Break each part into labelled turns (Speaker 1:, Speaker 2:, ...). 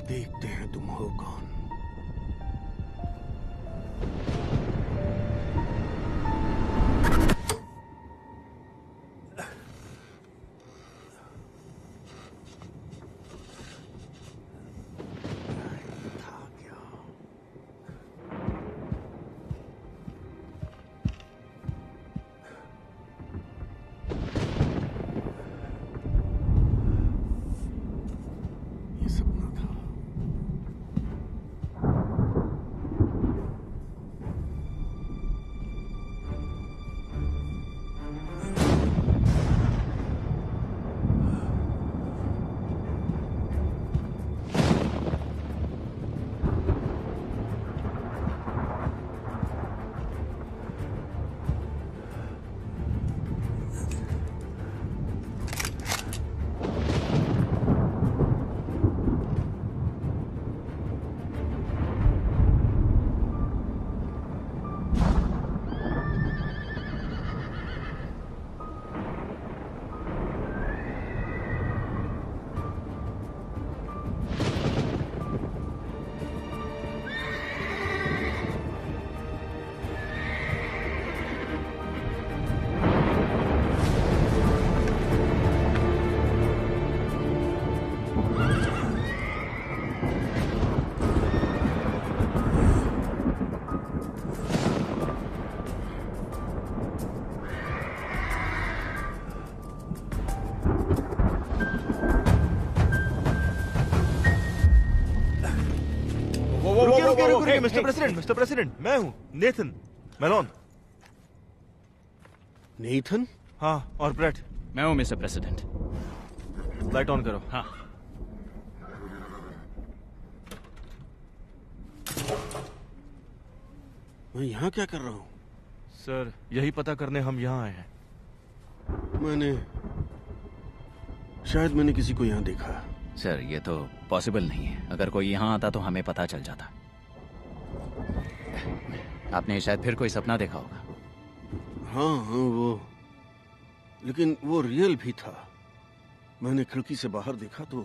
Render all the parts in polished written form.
Speaker 1: देखते हैं तुम हो कौन। ये सपना था।
Speaker 2: रुकिए मिस्टर प्रेसिडेंट, मैं हूँ नेथन मेलोन।
Speaker 1: नेथन?
Speaker 2: हाँ, और ब्रेट।
Speaker 3: मैं हूँ मिस्टर प्रेसिडेंट।
Speaker 2: लाइट ऑन करो।
Speaker 3: हाँ।
Speaker 1: मैं यहाँ क्या कर रहा हूँ?
Speaker 2: सर, यही पता करने हम यहाँ आए हैं।
Speaker 1: शायद मैंने किसी को यहाँ देखा।
Speaker 3: सर, ये तो पॉसिबल नहीं है। अगर कोई यहाँ आता तो हमें पता चल जाता। आपने शायद फिर कोई सपना देखा होगा।
Speaker 1: हाँ, लेकिन वो रियल भी था। मैंने खिड़की से बाहर देखा तो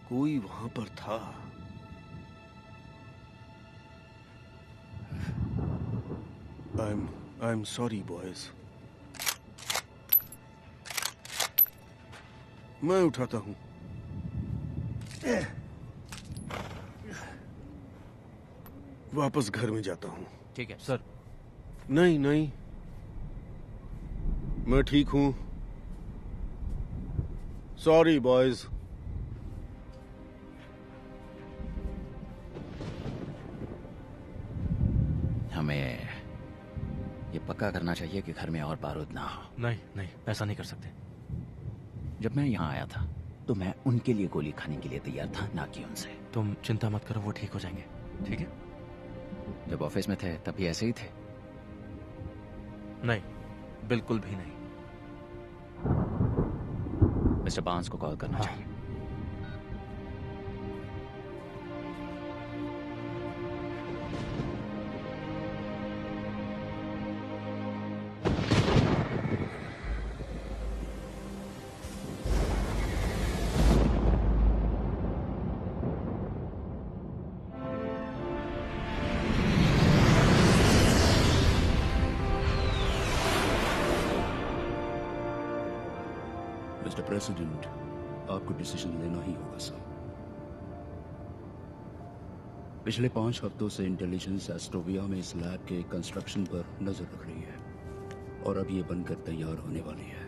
Speaker 1: कोई वहां पर था। I am sorry boys. मैं उठाता हूँ। वापस घर में जाता हूँ।
Speaker 3: ठीक है
Speaker 2: सर।
Speaker 1: नहीं, मैं ठीक हूँ। Sorry boys.
Speaker 3: हमें ये पक्का करना चाहिए कि घर में और बारूद ना हो।
Speaker 2: नहीं, ऐसा नहीं कर सकते।
Speaker 3: जब मैं यहाँ आया था तो मैं उनके लिए गोली खाने के लिए तैयार था, ना कि उनसे।
Speaker 2: तुम चिंता मत करो, वो ठीक हो जाएंगे। ठीक है?
Speaker 3: जब ऑफिस में थे तब भी ऐसे ही थे?
Speaker 2: नहीं, बिल्कुल भी नहीं।
Speaker 3: मिस्टर बांस को कॉल करना चाहिए।
Speaker 4: मिस्टर प्रेसिडेंट, आपको डिसीजन लेना ही होगा सर। पिछले 5 हफ्तों से इंटेलिजेंस एस्ट्रोविया में इस लैब के कंस्ट्रक्शन पर नजर रख रही है और अब ये बनकर तैयार होने वाली है।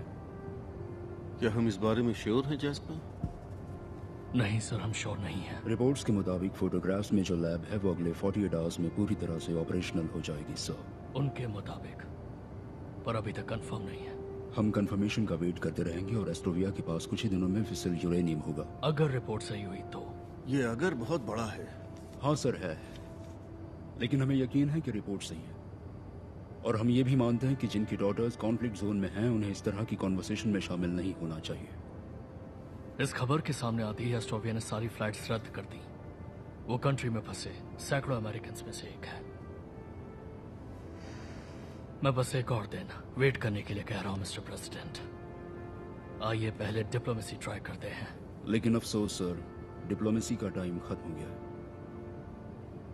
Speaker 1: क्या हम इस बारे में श्योर हैं जैस्पर?
Speaker 5: नहीं सर, हम श्योर नहीं हैं।
Speaker 4: रिपोर्ट्स के मुताबिक फोटोग्राफ्स में जो लैब है वो अगले 48 आवर्स में पूरी तरह से ऑपरेशनल हो जाएगी सर।
Speaker 5: उनके मुताबिक, पर अभी तक कंफर्म नहीं है।
Speaker 4: हम कंफर्मेशन का वेट करते रहेंगे और एस्ट्रोविया के पास कुछ ही दिनों में फिसल यूरेनियम होगा।
Speaker 5: अगर रिपोर्ट सही हुई तो?
Speaker 1: ये अगर बहुत बड़ा है।
Speaker 4: हाँ सर, है, लेकिन हमें यकीन है कि रिपोर्ट सही है। और हम ये भी मानते हैं कि जिनकी डॉटर्स कॉन्फ्लिक्ट जोन में हैं उन्हें इस तरह की कॉन्वर्सेशन में शामिल नहीं होना चाहिए।
Speaker 5: इस खबर के सामने आते ही एस्ट्रोविया ने सारी फ्लाइट्स रद्द कर दी। वो कंट्री में फंसे सैकड़ों अमेरिकन में से एक है। मैं बस एक और दिन वेट करने के लिए कह रहा हूं मिस्टर प्रेसिडेंट। आइए पहले डिप्लोमेसी ट्राई करते हैं।
Speaker 4: लेकिन अफसोस सर, डिप्लोमेसी का टाइम खत्म हो गया है।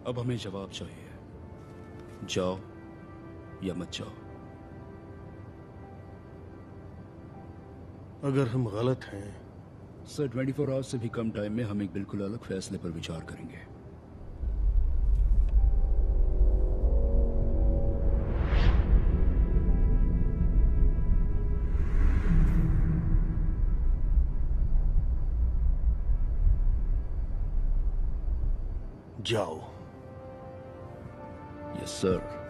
Speaker 4: अब हमें जवाब चाहिए। जाओ या मत जाओ।
Speaker 1: अगर हम गलत हैं
Speaker 4: सर 24 आवर्स से भी कम टाइम में हम एक बिल्कुल अलग फैसले पर विचार करेंगे।
Speaker 1: जाओ।
Speaker 4: Yes sir.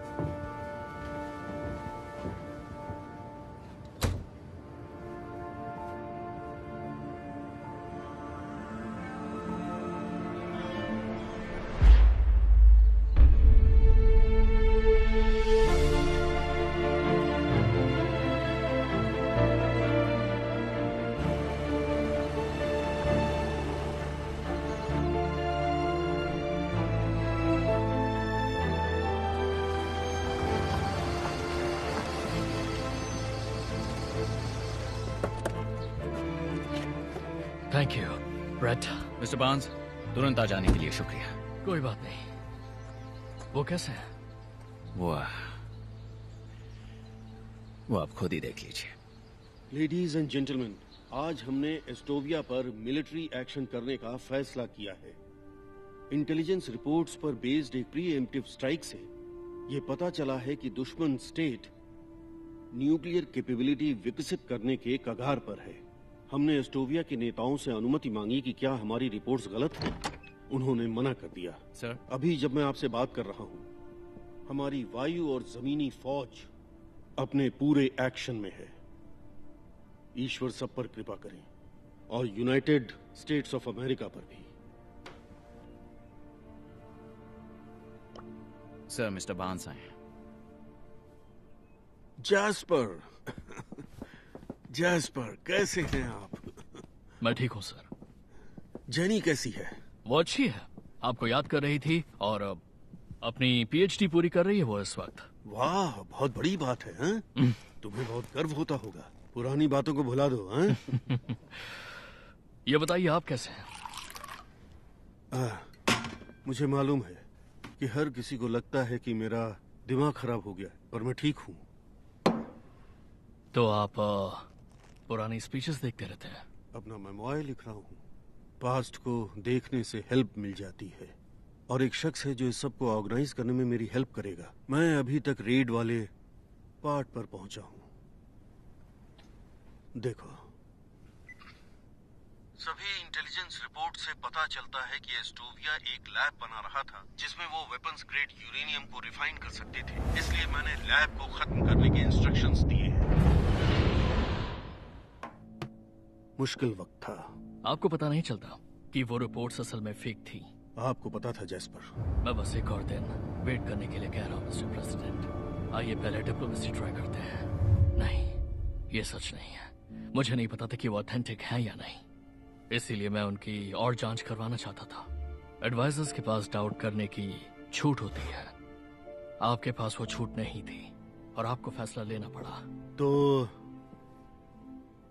Speaker 5: Thank you Brett.
Speaker 3: Mister Barnes, तुरंत आ जाने के लिए शुक्रिया।
Speaker 5: कोई बात नहीं। वो कैसे है?
Speaker 3: वो आप खुद ही देख लीजिए।
Speaker 1: लेडीज एंड जेंटलमैन, आज हमने एस्टोविया पर मिलिट्री एक्शन करने का फैसला किया है। इंटेलिजेंस रिपोर्ट्स पर बेस्ड एक प्रीएम्प्टिव स्ट्राइक से ये पता चला है कि दुश्मन स्टेट न्यूक्लियर कैपेबिलिटी विकसित करने के कगार पर है। हमने एस्टोविया के नेताओं से अनुमति मांगी कि क्या हमारी रिपोर्ट्स गलत हैं। उन्होंने मना कर दिया।
Speaker 3: सर,
Speaker 1: अभी जब मैं आपसे बात कर रहा हूं, हमारी वायु और जमीनी फौज अपने पूरे एक्शन में है। ईश्वर सब पर कृपा करें, और यूनाइटेड स्टेट्स ऑफ अमेरिका पर भी।
Speaker 3: सर, मिस्टर बार्न्स आए हैं।
Speaker 1: जैस्पर जैस्पर, कैसे हैं आप?
Speaker 5: मैं ठीक हूँ सर।
Speaker 1: जेनी कैसी है?
Speaker 5: वो अच्छी है, आपको याद कर रही थी और अपनी पीएचडी पूरी कर रही है वो इस वक्त।
Speaker 1: वाह, बहुत बड़ी बात है। हैं? तुम्हें बहुत गर्व होता होगा। पुरानी बातों को भुला दो। हैं?
Speaker 5: ये बताइए आप कैसे हैं?
Speaker 1: मुझे मालूम है कि हर किसी को लगता है कि मेरा दिमाग खराब हो गया, पर मैं ठीक हूँ।
Speaker 5: तो आप पुरानी स्पीचेस देखते रहते हैं?
Speaker 1: अपना मेमोयर लिख रहा हूँ। पास्ट को देखने से हेल्प मिल जाती है, और एक शख्स है जो इस सब को ऑर्गेनाइज करने में मेरी हेल्प करेगा। मैं अभी तक रेड वाले पार्ट पर पहुंचा हूँ। देखो, सभी इंटेलिजेंस रिपोर्ट से पता चलता है कि एस्टोविया एक लैब बना रहा था जिसमें वो वेपन्स ग्रेड यूरेनियम को रिफाइन कर सकते थे। इसलिए मैंने लैब को खत्म करने के इंस्ट्रक्शंस दिए हैं। मुश्किल वक्त था।
Speaker 5: आपको पता नहीं चलता कि वो रिपोर्ट्स असल में फेक थी?
Speaker 1: आपको पता था जैस्पर।
Speaker 5: मैं बस एक और दिन वेट करने के लिए कह रहा हूँ मिस्टर प्रेसिडेंट। आइए पहले डिप्लोमेसी ट्राई करते हैं। नहीं, ये सच नहीं है। मुझे नहीं पता था कि वो ऑथेंटिक है या नहीं, इसीलिए मैं उनकी और जांच करवाना चाहता था। एडवाइजर्स के पास डाउट करने की छूट होती है, आपके पास वो छूट नहीं थी और आपको फैसला लेना पड़ा।
Speaker 1: तो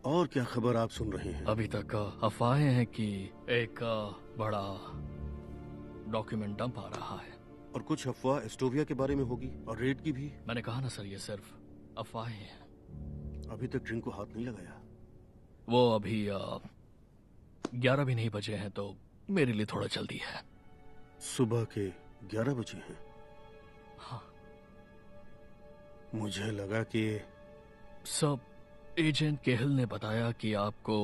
Speaker 1: और क्या खबर आप सुन रहे हैं?
Speaker 5: अभी तक अफवाहें हैं कि एक बड़ा डॉक्यूमेंट डंप आ रहा है।
Speaker 1: और कुछ अफवाह एस्टोविया के बारे में होगी, और रेड की भी।
Speaker 5: मैंने कहा ना सर, ये सिर्फ अफवाहें हैं।
Speaker 1: अभी तक ड्रिंक को हाथ नहीं लगाया।
Speaker 5: वो अभी 11 भी नहीं बजे हैं, तो मेरे लिए थोड़ा जल्दी है।
Speaker 1: सुबह के 11 बजे हैं?
Speaker 5: हाँ।
Speaker 1: मुझे लगा कि
Speaker 5: सब एजेंट केहिल ने बताया कि आपको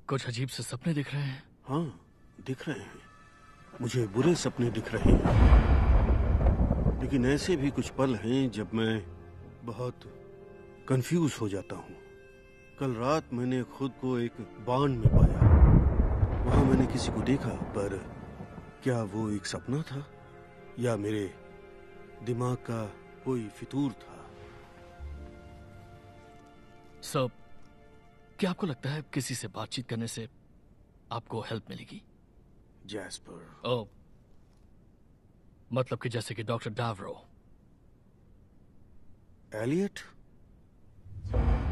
Speaker 5: कुछ अजीब से सपने दिख रहे हैं।
Speaker 1: हाँ, दिख रहे हैं। मुझे बुरे सपने दिख रहे हैं, लेकिन ऐसे भी कुछ पल हैं जब मैं बहुत कंफ्यूज हो जाता हूँ। कल रात मैंने खुद को एक बांड में पाया। वहां मैंने किसी को देखा, पर क्या वो एक सपना था या मेरे दिमाग का कोई फितूर था?
Speaker 5: सब, क्या आपको लगता है किसी से बातचीत करने से आपको हेल्प मिलेगी?
Speaker 1: जैस्पर।
Speaker 5: ओ, मतलब कि जैसे कि डॉक्टर डावरो।
Speaker 1: एलियट?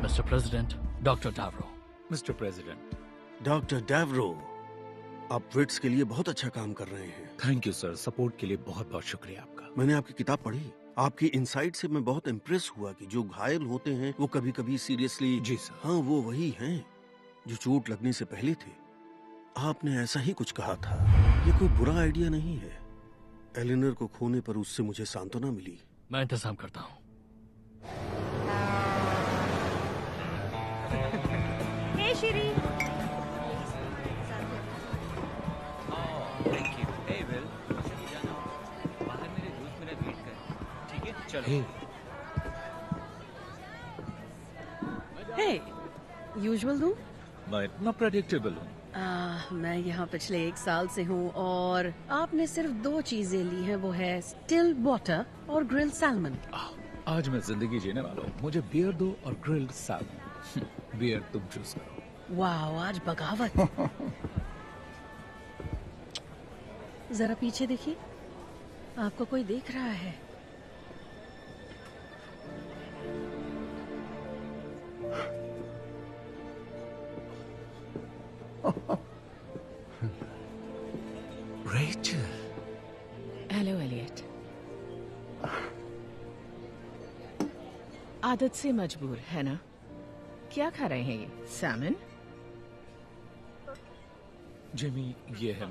Speaker 5: मिस्टर प्रेसिडेंट, डॉक्टर डावरो।
Speaker 3: Mister president.
Speaker 1: डॉक्टर डावरो, आप विट्स के लिए बहुत अच्छा काम कर रहे हैं।
Speaker 3: थैंक यू सर, सपोर्ट के लिए बहुत बहुत शुक्रिया आपका।
Speaker 1: मैंने आपकी किताब पढ़ी, आपकी इनसाइट से मैं बहुत इम्प्रेस हुआ कि जो घायल होते हैं वो कभी कभी सीरियसली।
Speaker 3: जी सर।
Speaker 1: हाँ, वो वही हैं जो चोट लगने से पहले थे। आपने ऐसा ही कुछ कहा था। ये कोई बुरा आइडिया नहीं है। एलिनर को खोने पर उससे मुझे सांत्वना मिली।
Speaker 5: मैं इंतजाम करता हूँ।
Speaker 6: Hey Shri,
Speaker 7: thank you. Hey Will, बाहर मेरे दोस्त मेरा वेट कर। ठीक है, चलो।
Speaker 6: हे, यूजुअल दूं?
Speaker 3: मैं इतना प्रेडिक्टेबल हूँ।
Speaker 6: मैं यहाँ पिछले 1 साल से हूँ और आपने सिर्फ 2 चीजें ली हैं, वो है स्टिल वाटर और ग्रिल सैल्मन।
Speaker 3: आज मैं जिंदगी जीने वाला हूँ। मुझे बियर दो और ग्रिल्ड सैल्मन। बियर तुम चूज करो।
Speaker 6: वाह, आज बगावत। जरा पीछे देखिए, आपको कोई देख रहा है।
Speaker 3: रेचल।
Speaker 8: Hello Elliot. आदत से मजबूर है ना? क्या खा रहे हैं ये? सैमन?
Speaker 3: जिमी, ये है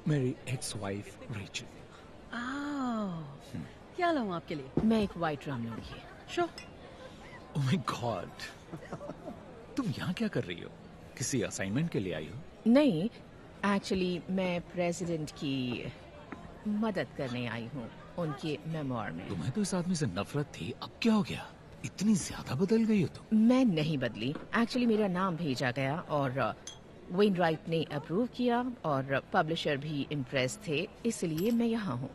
Speaker 3: मेरी एक्स वाइफ रेचल।
Speaker 6: क्या लाऊं आपके लिए?
Speaker 8: मैं एक वाइट राम लूंगी।
Speaker 6: श्योर।
Speaker 3: ओह माय गॉड, तुम यहाँ क्या कर रही हो? किसी असाइनमेंट के लिए आई हो?
Speaker 8: नहीं, एक्चुअली मैं प्रेसिडेंट की मदद करने आई हूँ उनके मेमोर में।
Speaker 3: तुम्हें तो इस आदमी से नफरत थी, अब क्या हो गया? इतनी ज्यादा बदल गई हो तुम।
Speaker 8: मैं नहीं बदली। एक्चुअली मेरा नाम भेजा गया और वेन राइट ने अप्रूव किया और पब्लिशर भी इम्प्रेस थे, इसलिए मैं यहाँ हूँ।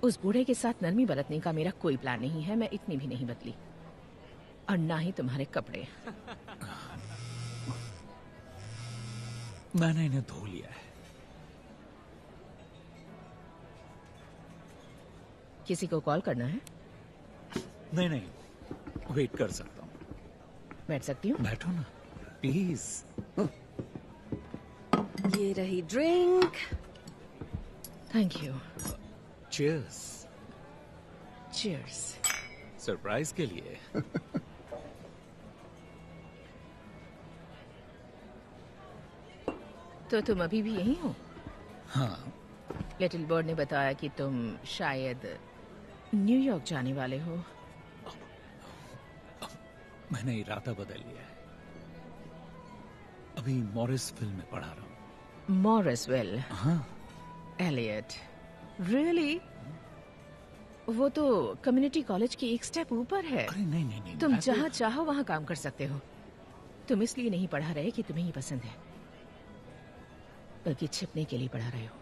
Speaker 8: उस बूढ़े के साथ नरमी बरतने का मेरा कोई प्लान नहीं है। मैं इतनी भी नहीं बदली, और ना ही तुम्हारे कपड़े।
Speaker 3: मैंने इन्हें धो लिया है।
Speaker 8: किसी को कॉल करना है?
Speaker 3: नहीं, वेट कर सकता हूँ।
Speaker 8: बैठ सकती हूँ?
Speaker 3: बैठो ना प्लीज।
Speaker 6: ये रही drink.
Speaker 8: Thank you.
Speaker 3: Cheers.
Speaker 8: Cheers.
Speaker 3: Surprise के लिए।
Speaker 8: तो तुम अभी भी यहीं हो?
Speaker 3: हाँ।
Speaker 8: लिटिल बर्ड ने बताया कि तुम शायद न्यूयॉर्क जाने वाले हो।
Speaker 3: मैंने इरादा बदल लिया है। अभी मॉरिस फिल्म में पढ़ा रहा हूँ।
Speaker 8: मॉरिसविल?
Speaker 3: हाँ।
Speaker 8: Elliot, really? वो तो कम्युनिटी कॉलेज की एक स्टेप ऊपर है।
Speaker 3: अरे नहीं,
Speaker 8: तुम जहाँ चाहो वहाँ काम कर सकते हो। तुम इसलिए नहीं पढ़ा रहे कि तुम्हें ये पसंद है, बल्कि छिपने के लिए पढ़ा रहे हो।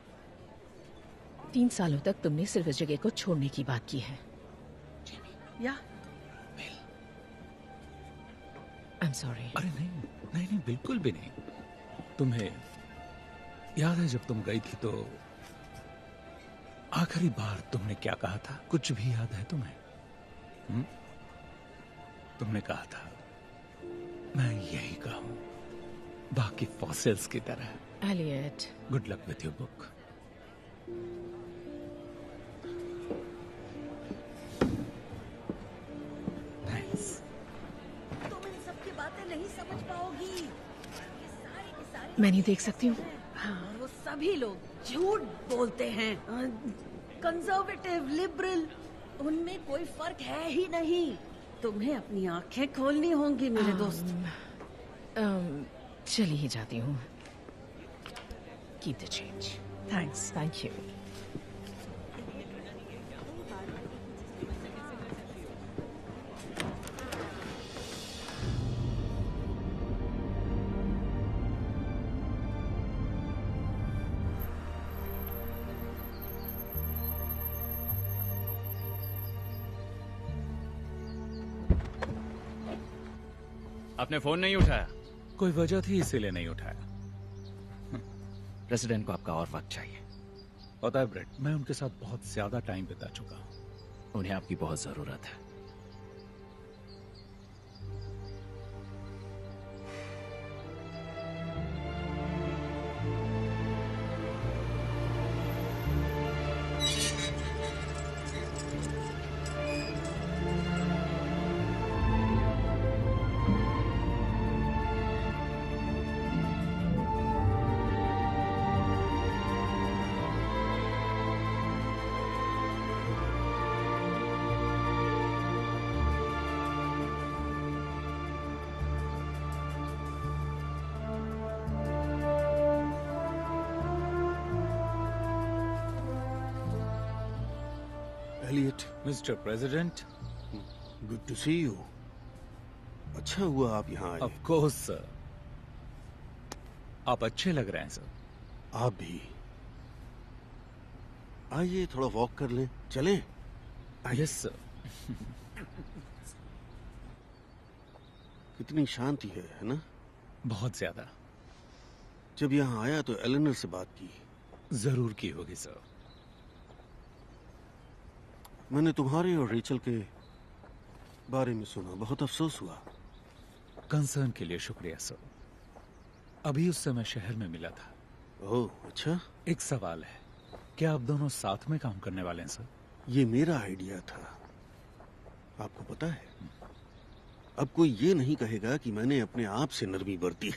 Speaker 8: 3 सालों तक तुमने सिर्फ इस जगह को छोड़ने की बात की है।
Speaker 6: या
Speaker 8: आई एम सॉरी।
Speaker 3: अरे नहीं, बिल्कुल भी नहीं। तुम्हें याद है जब तुम गई थी तो आखिरी बार तुमने क्या कहा था? कुछ भी याद है तुम्हें? तुमने कहा था मैं यही कहूं, बाकी फॉसिल्स की तरह।
Speaker 8: Elliot,
Speaker 3: good luck with your book. Thanks.
Speaker 6: तुम इन सब की बातें नहीं समझ पाओगी। ये सारे के सारे
Speaker 8: मैं नहीं देख सकती हूँ।
Speaker 6: हाँ, और वो सभी लोग झूठ बोलते हैं। कंजर्वेटिव, लिबरल, उनमें कोई फर्क है ही नहीं। तुम्हें अपनी आंखें खोलनी होंगी मेरे दोस्त।
Speaker 8: चली ही जाती हूँ। Keep the change.
Speaker 6: Thanks.
Speaker 8: Thank you.
Speaker 7: आपने फोन नहीं उठाया?
Speaker 3: कोई वजह थी इसीलिए नहीं उठाया।
Speaker 7: प्रेसिडेंट को आपका और वक्त चाहिए।
Speaker 3: पता है ब्रेट, मैं उनके साथ बहुत ज्यादा टाइम बिता चुका हूँ।
Speaker 7: उन्हें आपकी बहुत जरूरत है।
Speaker 1: Elliot,
Speaker 3: mister president.
Speaker 1: Good to see you. अच्छा हुआ आप यहाँ आए।
Speaker 3: ऑफ कोर्स सर, आप अच्छे लग रहे हैं सर।
Speaker 1: आप भी। आइए थोड़ा वॉक कर लें, चलें?
Speaker 3: Yes sir.
Speaker 1: कितनी शांति है ना?
Speaker 3: बहुत ज्यादा।
Speaker 1: जब यहाँ आया तो एलेनर से बात की।
Speaker 3: जरूर की होगी सर।
Speaker 1: मैंने तुम्हारे और रेचल के बारे में सुना, बहुत अफसोस हुआ।
Speaker 3: कंसर्न के लिए शुक्रिया सर। अभी उस समय शहर में मिला था।
Speaker 1: ओह अच्छा।
Speaker 3: एक सवाल है, क्या आप दोनों साथ में काम करने वाले हैं सर?
Speaker 1: ये मेरा आइडिया था, आपको पता है। अब कोई ये नहीं कहेगा कि मैंने अपने आप से नरमी बरती।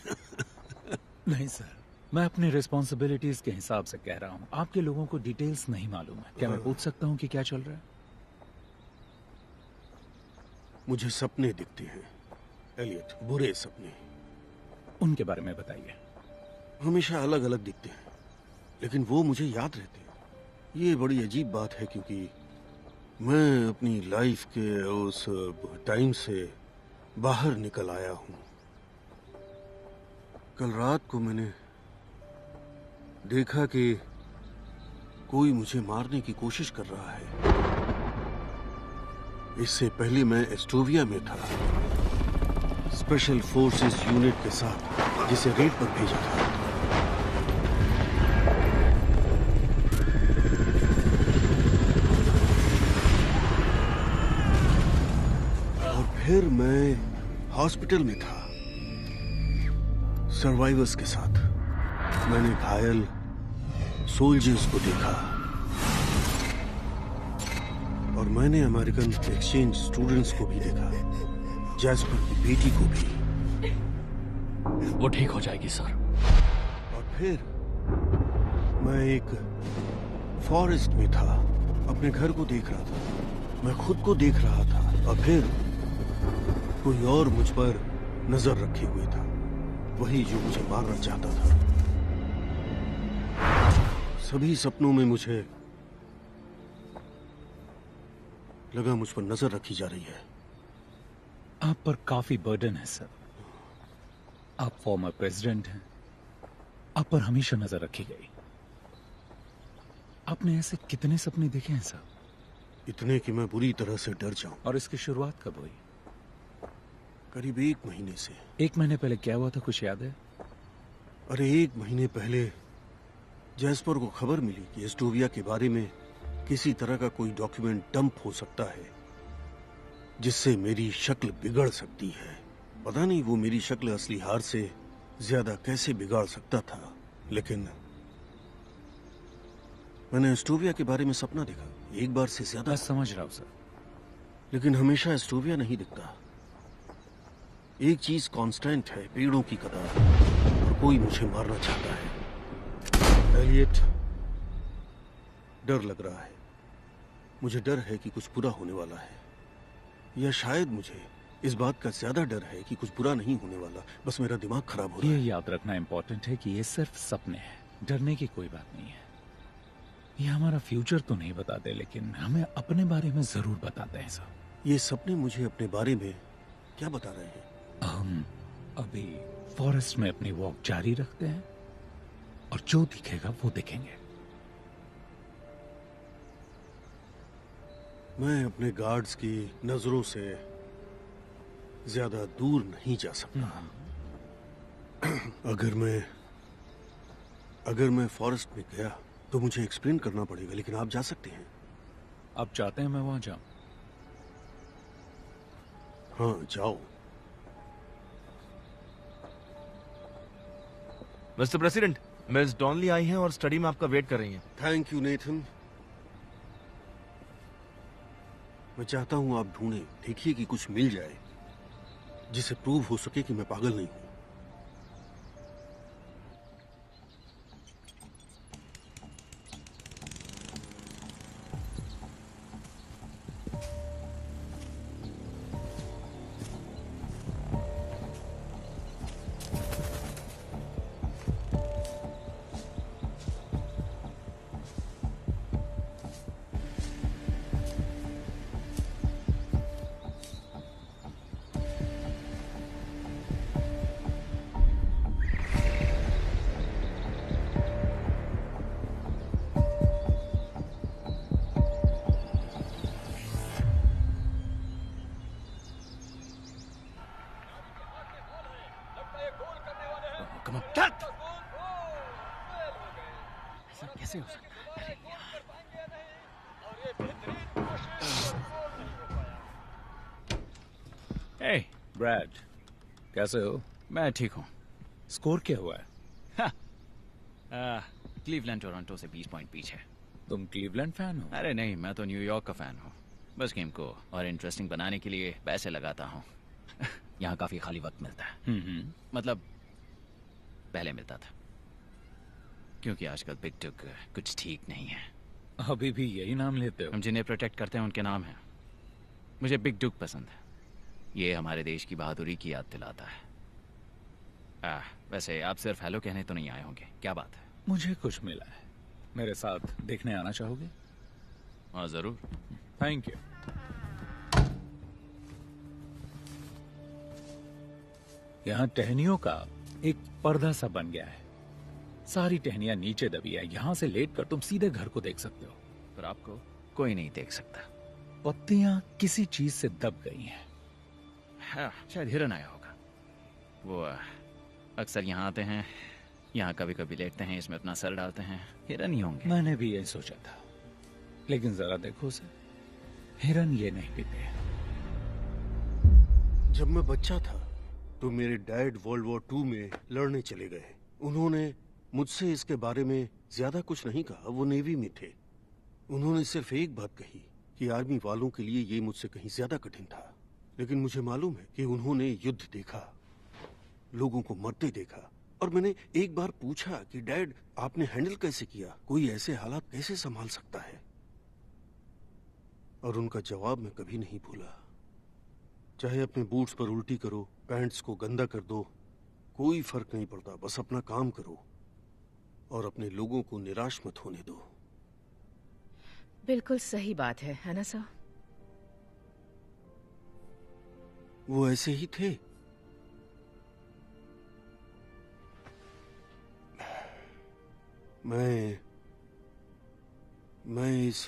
Speaker 3: नहीं सर, मैं अपनी रिस्पॉन्सिबिलिटीज के हिसाब से कह रहा हूँ। आपके लोगों को डिटेल्स नहीं मालूम है। क्या मैं पूछ सकता हूँ कि क्या चल रहा है?
Speaker 1: मुझे सपने दिखते हैं एलियट, बुरे सपने।
Speaker 3: उनके बारे में बताइए।
Speaker 1: हमेशा अलग अलग दिखते हैं, लेकिन वो मुझे याद रहते हैं। ये बड़ी अजीब बात है, क्योंकि मैं अपनी लाइफ के उस टाइम से बाहर निकल आया हूं। कल रात को मैंने देखा कि कोई मुझे मारने की कोशिश कर रहा है। इससे पहले मैं एस्टोविया में था, स्पेशल फोर्सेस यूनिट के साथ, जिसे रेड पर भेजा था। और फिर मैं हॉस्पिटल में था सर्वाइवर्स के साथ। मैंने घायल सोल्जर्स को देखा और मैंने अमेरिकन एक्सचेंज स्टूडेंट्स को भी देखा, जैस्पर की बेटी को भी।
Speaker 5: वो ठीक हो जाएगी सर।
Speaker 1: और फिर मैं एक फॉरेस्ट में था, अपने घर को देख रहा था, मैं खुद को देख रहा था। और फिर कोई और मुझ पर नजर रखे हुए था, वही जो मुझे मारना चाहता था। सभी सपनों में मुझे लगा मुझ पर नजर रखी जा रही है।
Speaker 3: आप पर काफी बर्डन है सर। आप फॉर्मर प्रेसिडेंट हैं, आप पर हमेशा नजर रखी गई। आपने ऐसे कितने सपने देखे हैं सर?
Speaker 1: इतने कि मैं बुरी तरह से डर जाऊं।
Speaker 3: और इसकी शुरुआत कब हुई?
Speaker 1: करीब 1 महीने से।
Speaker 3: 1 महीने पहले क्या हुआ था, कुछ याद है?
Speaker 1: अरे 1 महीने पहले जैस्पर को खबर मिली कि एस्टोविया के बारे में किसी तरह का कोई डॉक्यूमेंट डंप हो सकता है, जिससे मेरी शक्ल बिगड़ सकती है। पता नहीं वो मेरी शक्ल असली हार से ज्यादा कैसे बिगाड़ सकता था, लेकिन मैंने एस्टोविया के बारे में सपना देखा, एक बार से ज्यादा।
Speaker 3: मैं समझ रहा हूं सर,
Speaker 1: लेकिन हमेशा एस्टोविया नहीं दिखता। एक चीज कांस्टेंट है, पेड़ों की कतार, और कोई मुझे मारना चाहता है। एलियट, डर लग रहा है। मुझे डर है कि कुछ बुरा होने वाला है, या शायद मुझे इस बात का ज्यादा डर है कि कुछ बुरा नहीं होने वाला, बस मेरा दिमाग खराब हो रहा है।
Speaker 3: ये याद रखना इंपॉर्टेंट है कि ये सिर्फ सपने हैं, डरने की कोई बात नहीं है। ये हमारा फ्यूचर तो नहीं बताते, लेकिन हमें अपने बारे में जरूर बताते हैं सर।
Speaker 1: ये सपने मुझे अपने बारे में क्या बता रहे हैं?
Speaker 3: हम अभी फॉरेस्ट में अपनी वॉक जारी रखते हैं और जो दिखेगा वो देखेंगे।
Speaker 1: मैं अपने गार्ड्स की नजरों से ज्यादा दूर नहीं जा सकता। अगर मैं फॉरेस्ट में गया तो मुझे एक्सप्लेन करना पड़ेगा, लेकिन आप जा सकते हैं।
Speaker 3: आप चाहते हैं मैं वहां जाऊं?
Speaker 1: हाँ, जाओ।
Speaker 2: मिस्टर प्रेसिडेंट, मिस डॉनली आई हैं और स्टडी में आपका वेट कर रही हैं।
Speaker 1: Thank you Nathan. मैं चाहता हूं आप ढूंढें, देखिए कि कुछ मिल जाए जिसे प्रूव हो सके कि मैं पागल नहीं हूं।
Speaker 3: Come on.
Speaker 5: ऐसा कैसे हो सकता है? अरे यार।
Speaker 3: हे ब्रैड, कैसे हो?
Speaker 5: मैं ठीक हूँ।
Speaker 3: स्कोर क्या हुआ है?
Speaker 5: क्लीवलैंड टोरंटो से 20 पॉइंट पीछे।
Speaker 3: तुम क्लीवलैंड फैन हो?
Speaker 5: अरे नहीं, मैं तो न्यूयॉर्क का फैन हूँ। बस गेम को और इंटरेस्टिंग बनाने के लिए पैसे लगाता हूँ। यहाँ काफी खाली वक्त मिलता है। मतलब पहले मिलता था, क्योंकि आजकल बिग डुग कुछ ठीक नहीं है।
Speaker 3: अभी भी यही नाम लेते हो?
Speaker 5: हम जिन्हें प्रोटेक्ट करते हैं उनके नाम हैं। मुझे बिग डुग पसंद है। ये हमारे देश की बहादुरी की याद दिलाता है। वैसे आप सिर्फ हेलो कहने तो नहीं आए होंगे, क्या बात है?
Speaker 3: मुझे कुछ मिला है, मेरे साथ देखने आना चाहोगे?
Speaker 5: हाँ जरूर।
Speaker 3: Thank you. यहाँ टहनियों का एक पर्दा सा बन गया है। सारी टहनियां नीचे दबी है। यहाँ से लेटकर तुम सीधे घर को देख सकते हो।
Speaker 5: पर आपको कोई नहीं देख सकता।
Speaker 3: पत्तियां किसी चीज से दब गई हैं।
Speaker 5: हाँ, शायद हिरन आया होगा। वो अक्सर यहाँ आते हैं, यहाँ कभी कभी लेटते हैं, इसमें अपना सर डालते हैं। हिरन ही होंगे।
Speaker 3: मैंने भी यही सोचा था, लेकिन जरा देखो उसे, हिरन ये नहीं पीते।
Speaker 1: जब मैं बच्चा था तो मेरे डैड वर्ल्ड वॉर 2 में लड़ने चले गए। उन्होंने मुझसे इसके बारे में ज्यादा कुछ नहीं कहा। वो नेवी में थे। उन्होंने सिर्फ एक बात कही कि आर्मी वालों के लिए ये मुझसे कहीं ज्यादा कठिन था। लेकिन मुझे मालूम है कि उन्होंने युद्ध देखा, लोगों को मरते देखा। और मैंने एक बार पूछा कि डैड, आपने हैंडल कैसे किया? कोई ऐसे हालात कैसे संभाल सकता है? और उनका जवाब मैं कभी नहीं भूला। चाहे अपने बूट्स पर उल्टी करो, पैंट्स को गंदा कर दो, कोई फर्क नहीं पड़ता। बस अपना काम करो और अपने लोगों को निराश मत होने दो।
Speaker 8: बिल्कुल सही बात है ना सर?
Speaker 1: वो ऐसे ही थे। मैं इस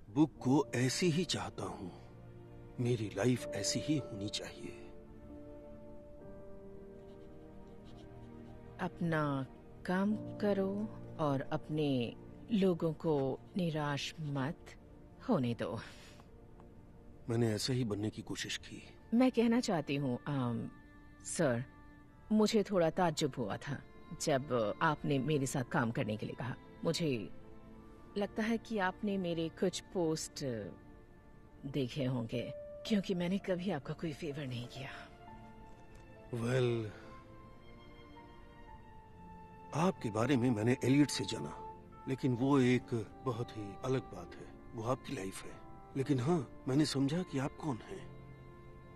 Speaker 1: बुक को ऐसी ही चाहता हूं। मेरी लाइफ ऐसी ही होनी चाहिए।
Speaker 8: अपना काम करो और अपने लोगों को निराश मत होने दो।
Speaker 1: मैंने ऐसे ही बनने की कोशिश की।
Speaker 8: मैं कहना चाहती हूँ सर, मुझे थोड़ा ताज्जुब हुआ था जब आपने मेरे साथ काम करने के लिए कहा। मुझे लगता है कि आपने मेरे कुछ पोस्ट देखे होंगे, क्योंकि मैंने कभी आपका कोई फेवर नहीं किया।
Speaker 1: वेल, आपके बारे में मैंने एलियट से जाना, लेकिन वो एक बहुत ही अलग बात है। वो आपकी लाइफ है। लेकिन हाँ, मैंने समझा कि आप कौन हैं।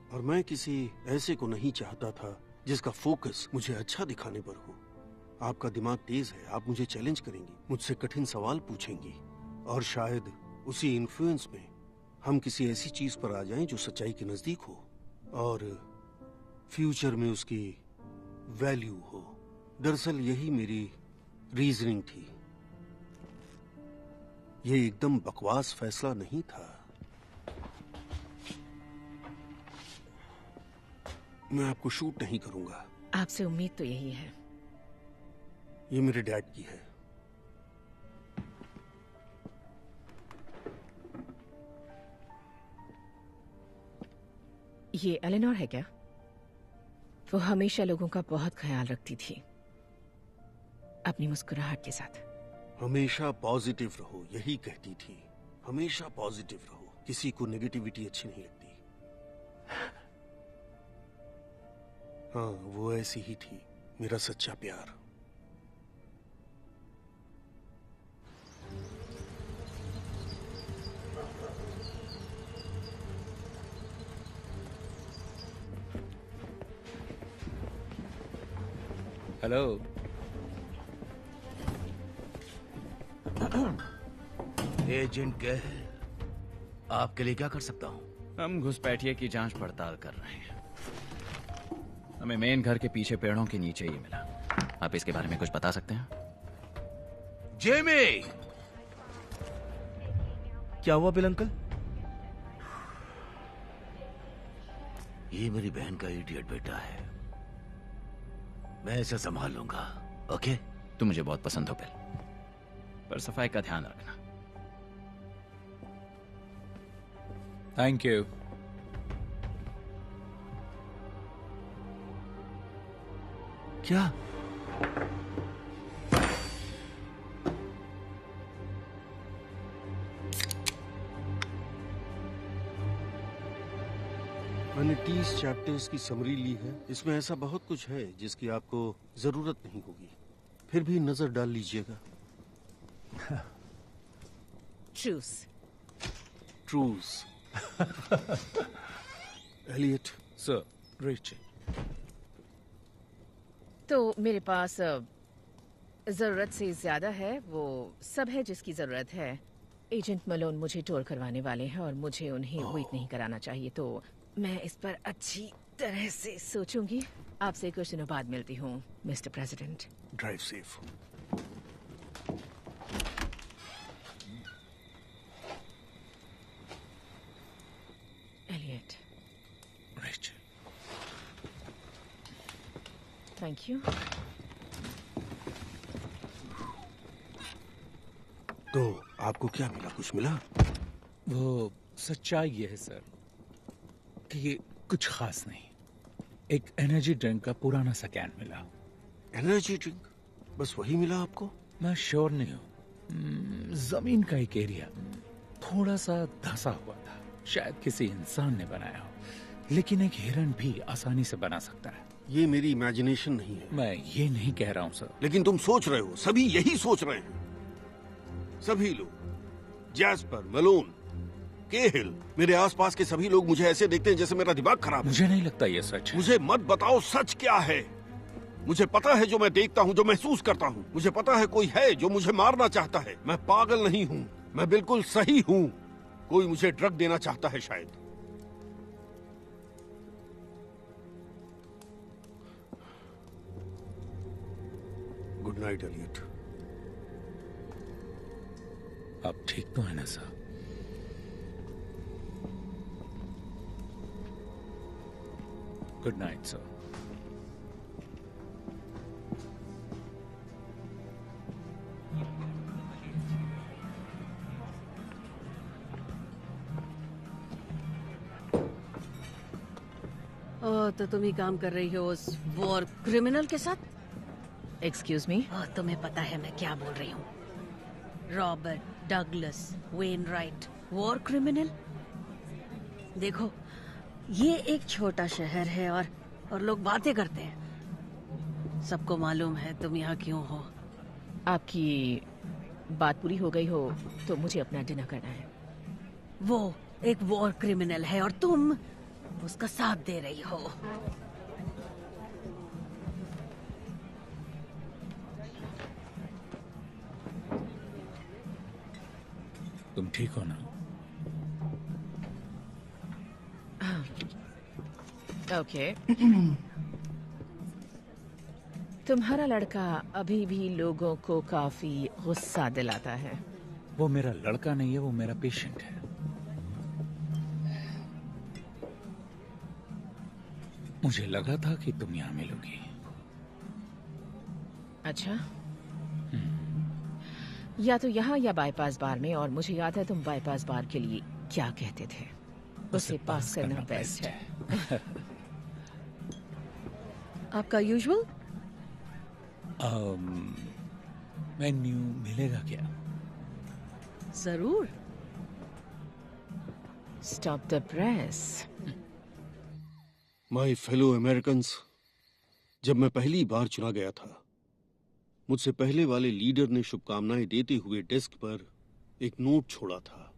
Speaker 1: और मैं किसी ऐसे को नहीं चाहता था जिसका फोकस मुझे अच्छा दिखाने पर हो। आपका दिमाग तेज है। आप मुझे चैलेंज करेंगी, मुझसे कठिन सवाल पूछेंगी, और शायद उसी इन्फ्लुएंस में हम किसी ऐसी चीज पर आ जाएं जो सच्चाई के नजदीक हो और फ्यूचर में उसकी वैल्यू हो। दरअसल यही मेरी रीजनिंग थी। ये एकदम बकवास फैसला नहीं था। मैं आपको शूट नहीं करूंगा।
Speaker 8: आपसे उम्मीद तो यही है।
Speaker 1: ये मेरे डैड की है।
Speaker 8: ये एलेनोर है क्या? वो हमेशा लोगों का बहुत ख्याल रखती थी, अपनी मुस्कुराहट के साथ।
Speaker 1: हमेशा पॉजिटिव रहो, यही कहती थी। हमेशा पॉजिटिव रहो, किसी को नेगेटिविटी अच्छी नहीं लगती। हाँ, वो ऐसी ही थी, मेरा सच्चा प्यार।
Speaker 3: हेलो।
Speaker 9: एजेंट गैल, आपके लिए क्या कर सकता हूँ?
Speaker 5: हम घुसपैठिए की जांच पड़ताल कर रहे हैं। हमें मेन घर के पीछे पेड़ों के नीचे ही मिला। आप इसके बारे में कुछ बता सकते हैं?
Speaker 9: जेमी!
Speaker 2: क्या हुआ बिल अंकल?
Speaker 9: ये मेरी बहन का इडियट बेटा है। मैं इसे संभाल लूंगा। ओके?
Speaker 3: तुम मुझे बहुत पसंद हो बिल, पर सफाई का ध्यान रखना। Thank you.
Speaker 1: क्या? मैंने 30 चैप्टर्स की समरी ली है। इसमें ऐसा बहुत कुछ है जिसकी आपको जरूरत नहीं होगी, फिर भी नजर डाल लीजिएगा।
Speaker 8: Truce.
Speaker 1: Truce. Elliot.
Speaker 3: Sir, Rich.
Speaker 8: तो मेरे पास जरूरत से ज्यादा है, वो सब है जिसकी जरूरत है। एजेंट मलोन मुझे टोर करवाने वाले हैं और मुझे उन्हें वेट नहीं कराना चाहिए, तो मैं इस पर अच्छी तरह से सोचूंगी। आपसे कुछ दिनों बाद मिलती हूँ, mister president.
Speaker 1: Drive safe.
Speaker 8: Elliot.
Speaker 3: Rich.
Speaker 8: Thank you.
Speaker 1: तो आपको क्या मिला? कुछ मिला?
Speaker 3: वो सच्चाई ये है सर कि ये कुछ खास नहीं। एक एनर्जी ड्रिंक का पुराना सा कैन मिला।
Speaker 1: Energy drink? बस वही मिला आपको?
Speaker 3: मैं श्योर नहीं हूँ। जमीन का एक एरिया थोड़ा सा धंसा हुआ था, शायद किसी इंसान ने बनाया हो, लेकिन एक हिरन भी आसानी से बना सकता है।
Speaker 1: ये मेरी इमेजिनेशन नहीं है।
Speaker 3: मैं ये नहीं कह रहा हूँ सर।
Speaker 1: लेकिन तुम सोच रहे हो, सभी यही सोच रहे हैं। सभी लोग, जैस्पर, मलोन, केहिल, मेरे आसपास के सभी लोग मुझे ऐसे देखते हैं जैसे मेरा दिमाग खराब है।
Speaker 3: मुझे नहीं लगता ये सच है।
Speaker 1: मुझे मत बताओ सच क्या है। मुझे पता है जो मैं देखता हूँ, जो महसूस करता हूँ। मुझे पता है कोई है जो मुझे मारना चाहता है। मैं पागल नहीं हूँ, मैं बिल्कुल सही हूँ। कोई मुझे ड्रग देना चाहता है शायद। Good night Elliot.
Speaker 3: आप ठीक तो है ना सर? Good night sir.
Speaker 6: तो तुम ही काम कर रही हो उस वॉर क्रिमिनल के साथ?
Speaker 8: Excuse me?
Speaker 6: तुम्हें पता है मैं क्या बोल रही हूँ? Robert Douglas Wainwright, war criminal. देखो, ये एक छोटा शहर है और लोग बातें करते हैं। सबको मालूम है तुम यहाँ क्यों हो।
Speaker 8: आपकी बात पूरी हो गई हो तो मुझे अपना डिनर करना है।
Speaker 6: वो एक वॉर क्रिमिनल है और तुम उसका साथ दे रही हो।
Speaker 3: तुम ठीक हो ना?
Speaker 8: ओके। तुम्हारा लड़का अभी भी लोगों को काफी गुस्सा दिलाता है।
Speaker 3: वो मेरा लड़का नहीं है, वो मेरा पेशेंट है। मुझे लगा था कि तुम यहां मिलोगी।
Speaker 8: अच्छा, या तो यहाँ या बाईपास बार में। और मुझे याद है तुम बाईपास बार के लिए क्या कहते थे, उसे पास करना बेस्ट है।
Speaker 6: आपका यूजुअल
Speaker 3: मेन्यू मिलेगा क्या?
Speaker 6: जरूर।
Speaker 8: Stop the press.
Speaker 1: My fellow Americans, जब मैं पहली बार चुना गया था, मुझसे पहले वाले लीडर ने शुभकामनाएं देते हुए डेस्क पर एक नोट छोड़ा था।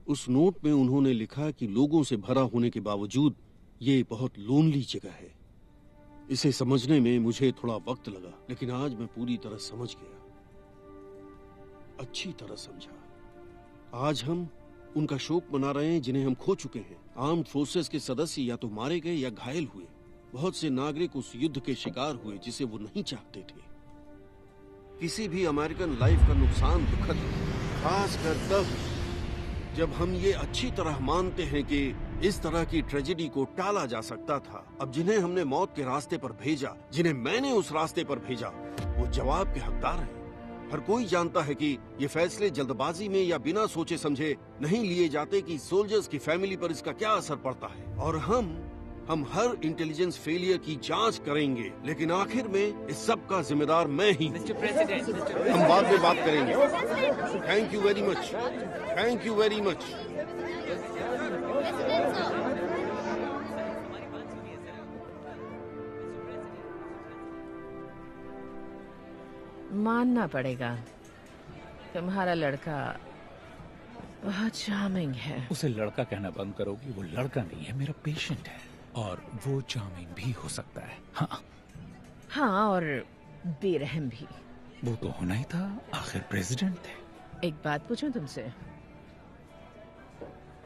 Speaker 1: उस नोट में उन्होंने लिखा कि लोगों से भरा होने के बावजूद ये बहुत लोनली जगह है। इसे समझने में मुझे थोड़ा वक्त लगा, लेकिन आज मैं पूरी तरह समझ गया, अच्छी तरह समझा। आज हम उनका शोक मना रहे हैं जिन्हें हम खो चुके हैं। आर्म्ड फोर्सेस के सदस्य या तो मारे गए या घायल हुए। बहुत से नागरिक उस युद्ध के शिकार हुए जिसे वो नहीं चाहते थे। किसी भी अमेरिकन लाइफ का नुकसान दुखद है, खासकर तब जब हम ये अच्छी तरह मानते हैं कि इस तरह की ट्रेजेडी को टाला जा सकता था। अब जिन्हें हमने मौत के रास्ते पर भेजा, जिन्हें मैंने उस रास्ते पर भेजा, वो जवाब के हकदार हैं। हर कोई जानता है कि ये फैसले जल्दबाजी में या बिना सोचे समझे नहीं लिए जाते कि सोल्जर्स की फैमिली पर इसका क्या असर पड़ता है। और हम हर इंटेलिजेंस फेलियर की जांच करेंगे, लेकिन आखिर में इस सब का जिम्मेदार मैं ही हूँ। हम बाद में बात करेंगे। Thank you very much, thank you very much.
Speaker 8: मानना पड़ेगा, तुम्हारा लड़का बहुत चार्मिंग है।
Speaker 3: उसे लड़का कहना बंद करोगी? वो लड़का नहीं है, मेरा पेशेंट है, और वो चार्मिंग भी हो सकता है।
Speaker 8: हाँ, और बेरहम भी।
Speaker 3: वो तो होना ही था, आखिर प्रेसिडेंट थे।
Speaker 8: एक बात पूछूं तुमसे?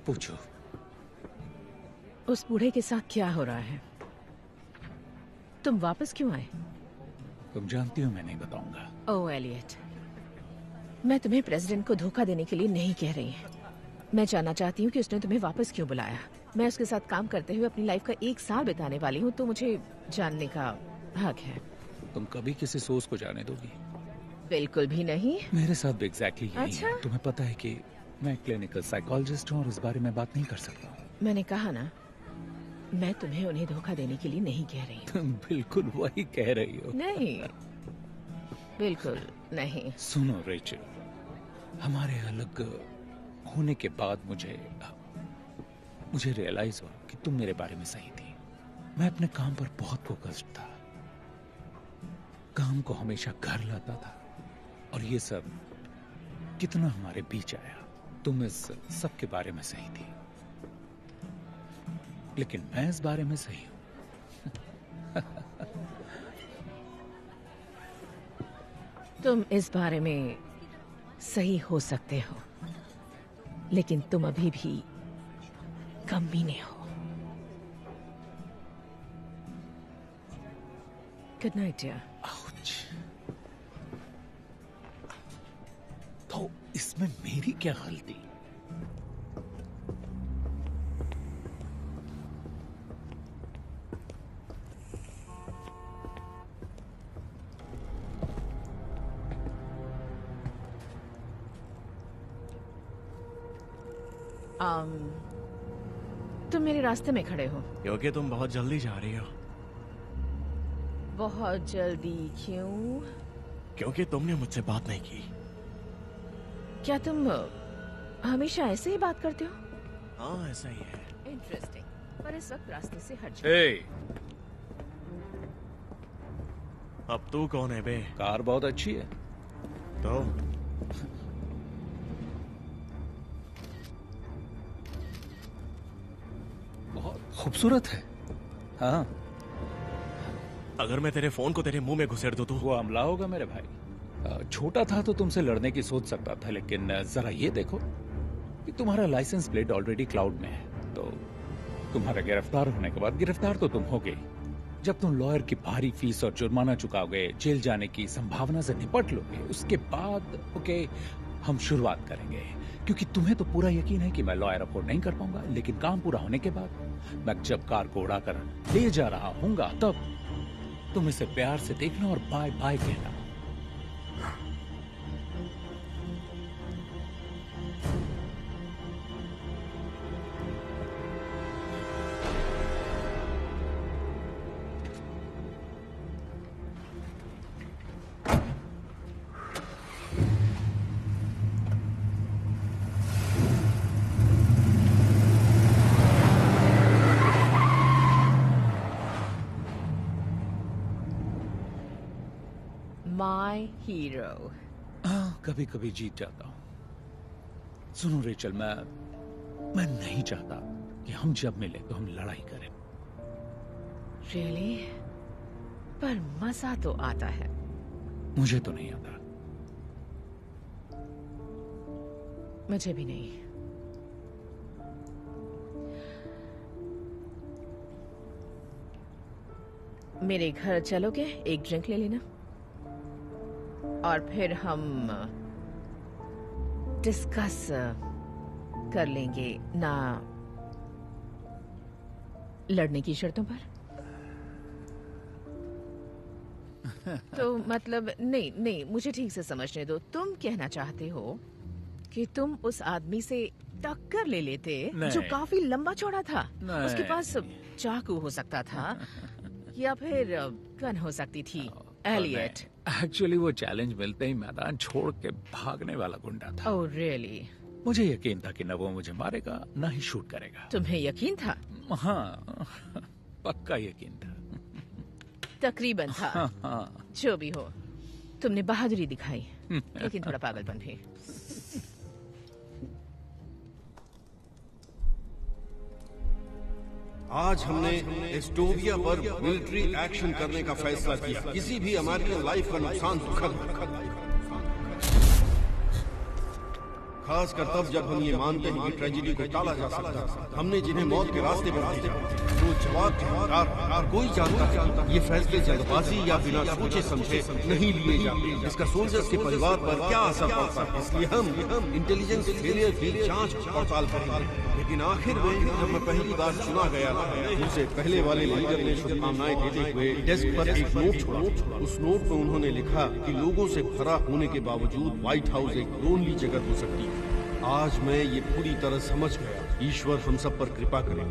Speaker 3: पूछो।
Speaker 8: उस बूढ़े के साथ क्या हो रहा है? तुम वापस क्यों आए?
Speaker 3: तुम जानती हो मैं नहीं बताऊंगा।
Speaker 8: ओह एलियट, मैं तुम्हें प्रेसिडेंट को धोखा देने के लिए नहीं कह रही। मैं जानना चाहती हूँ कि उसने तुम्हें वापस क्यों बुलाया। मैं उसके साथ काम करते हुए अपनी लाइफ का 1 साल बिताने वाली हूँ, तो मुझे जानने का हक है।
Speaker 3: तुम कभी किसी सोर्स को जाने दोगी?
Speaker 8: बिल्कुल भी नहीं।
Speaker 3: मेरे साथ भी एग्जैक्टली यही
Speaker 8: अच्छा?
Speaker 3: है। तुम्हें पता है कि मैं क्लिनिकल साइकोलॉजिस्ट हूँ और इस बारे में बात नहीं कर सकता हूँ।
Speaker 8: मैंने कहा ना, मैं तुम्हें उन्हें धोखा देने के लिए नहीं कह रही हूँ।
Speaker 3: तुम बिल्कुल वही कह रही हो।
Speaker 8: नहीं, बिल्कुल नहीं।
Speaker 3: सुनो रेचल, हमारे अलग होने के बाद मुझे रियलाइज हुआ कि तुम मेरे बारे में सही थी। मैं अपने काम पर बहुत फोकस्ड था, काम को हमेशा घर लाता था, और ये सब कितना हमारे बीच आया। तुम इस सब के बारे में सही थी, लेकिन मैं इस बारे में सही हूं।
Speaker 8: तुम इस बारे में सही हो सकते हो, लेकिन तुम अभी भी कमीने हो। Good night dear.
Speaker 3: आउच। तो इसमें मेरी क्या गलती?
Speaker 8: तुम मेरे रास्ते में खड़े हो
Speaker 2: क्योंकि तुम बहुत जल्दी जा रही हो।
Speaker 8: बहुत जल्दी क्यों?
Speaker 2: क्योंकि तुमने मुझसे बात नहीं की।
Speaker 8: क्या तुम हमेशा ऐसे ही बात करते हो?
Speaker 2: हाँ, ऐसा ही है।
Speaker 8: इंटरेस्टिंग, पर इस वक्त रास्ते से हट जाओ।
Speaker 3: ए,
Speaker 2: अब तू कौन है बे?
Speaker 3: कार बहुत अच्छी है।
Speaker 2: तो
Speaker 3: बहुत खूबसूरत है। हाँ,
Speaker 2: अगर मैं तेरे फोन को तेरे मुंह में घुसेड़ दूं तो?
Speaker 3: वो हमला होगा मेरे भाई। छोटा था तो तुमसे लड़ने की सोच सकता था, लेकिन जरा ये देखो कि तुम्हारा लाइसेंस प्लेट ऑलरेडी क्लाउड में है। तो तुम्हारा गिरफ्तार होने के बाद, गिरफ्तार तो तुम हो गए, जब तुम लॉयर की भारी फीस और जुर्माना चुकाओगे, जेल जाने की संभावना से निपट लोगे, उसके बाद ओके हम शुरुआत करेंगे। क्योंकि तुम्हें तो पूरा यकीन है कि मैं लॉयर अफोर्ड नहीं कर पाऊंगा, लेकिन काम पूरा होने के बाद मैं जब कार को उड़ाकर ले जा रहा हूंगा, तब तुम इसे प्यार से देखना और बाय बाय कहना।
Speaker 8: My hero.
Speaker 3: हाँ, कभी कभी जीत जाता हूं। सुनो रेचल, मैं नहीं चाहता कि हम जब मिले तो हम लड़ाई करें।
Speaker 8: रियली? पर मजा तो आता है।
Speaker 3: मुझे तो नहीं आता।
Speaker 8: मुझे भी नहीं। मेरे घर चलोगे? एक ड्रिंक ले लेना और फिर हम डिस्कस कर लेंगे ना लड़ने की शर्तों पर? तो मतलब नहीं नहीं, मुझे ठीक से समझने दो। तुम कहना चाहते हो कि तुम उस आदमी से टक्कर ले लेते जो काफी लंबा चौड़ा था? उसके पास चाकू हो सकता था या फिर गन हो सकती थी। एलियट,
Speaker 3: एक्चुअली वो चैलेंज मिलते ही मैदान छोड़ के भागने वाला गुंडा था।
Speaker 8: Oh really?
Speaker 3: मुझे यकीन था कि न वो मुझे मारेगा न ही शूट करेगा।
Speaker 8: तुम्हें यकीन था?
Speaker 3: हाँ, पक्का यकीन था।
Speaker 8: तकरीबन था।
Speaker 3: हाँ।
Speaker 8: जो भी हो, तुमने बहादुरी दिखाई, लेकिन थोड़ा पागलपन भी।
Speaker 1: आज हमने एस्टोविया पर मिलिट्री एक्शन करने का फैसला किया। किसी भी अमेरिकन लाइफ का नुकसान दुखद है, खासकर तब जब हम ये मानते हैं कि ट्रेजेडी को टाला जा सकता है। हमने जिन्हें मौत के रास्ते पर भेजा वो जवाब कोई जानता है। ये फैसले जल्दबाजी या बिना सोचे समझे नहीं लिए जाते। इसका सोल्जर्स के परिवार पर क्या असर पड़ता है, इसलिए हम इंटेलिजेंस फेलियर की जांच पड़ताल करेंगे। लेकिन आखिर में जब मैं पहली बार चुना गया था, मुझसे पहले वाले लीडर ने शुभकामनाएं देते हुए डेस्क पर एक नोट छोड़ा। उस नोट में उन्होंने लिखा कि लोगों से भरा होने के बावजूद व्हाइट हाउस एक लोनली जगह हो सकती है। आज मैं ये पूरी तरह समझ गया। ईश्वर हम सब पर कृपा करे,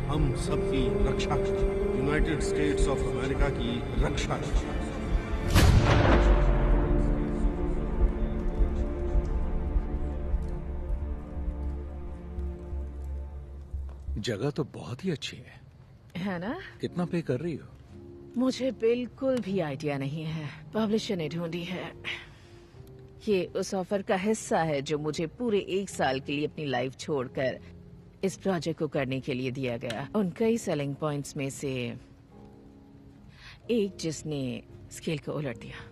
Speaker 1: हम सबकी रक्षा करे, यूनाइटेड स्टेट्स ऑफ अमेरिका की रक्षा करे।
Speaker 3: जगह तो बहुत ही अच्छी
Speaker 8: है ना?
Speaker 3: कितना पे कर रही हो?
Speaker 8: मुझे बिल्कुल भी आइडिया नहीं है। पब्लिशर ने ढूंढी है। ये उस ऑफर का हिस्सा है जो मुझे पूरे 1 साल के लिए अपनी लाइफ छोड़कर इस प्रोजेक्ट को करने के लिए दिया गया। उन कई सेलिंग पॉइंट्स में से एक जिसने स्केल को उलट दिया।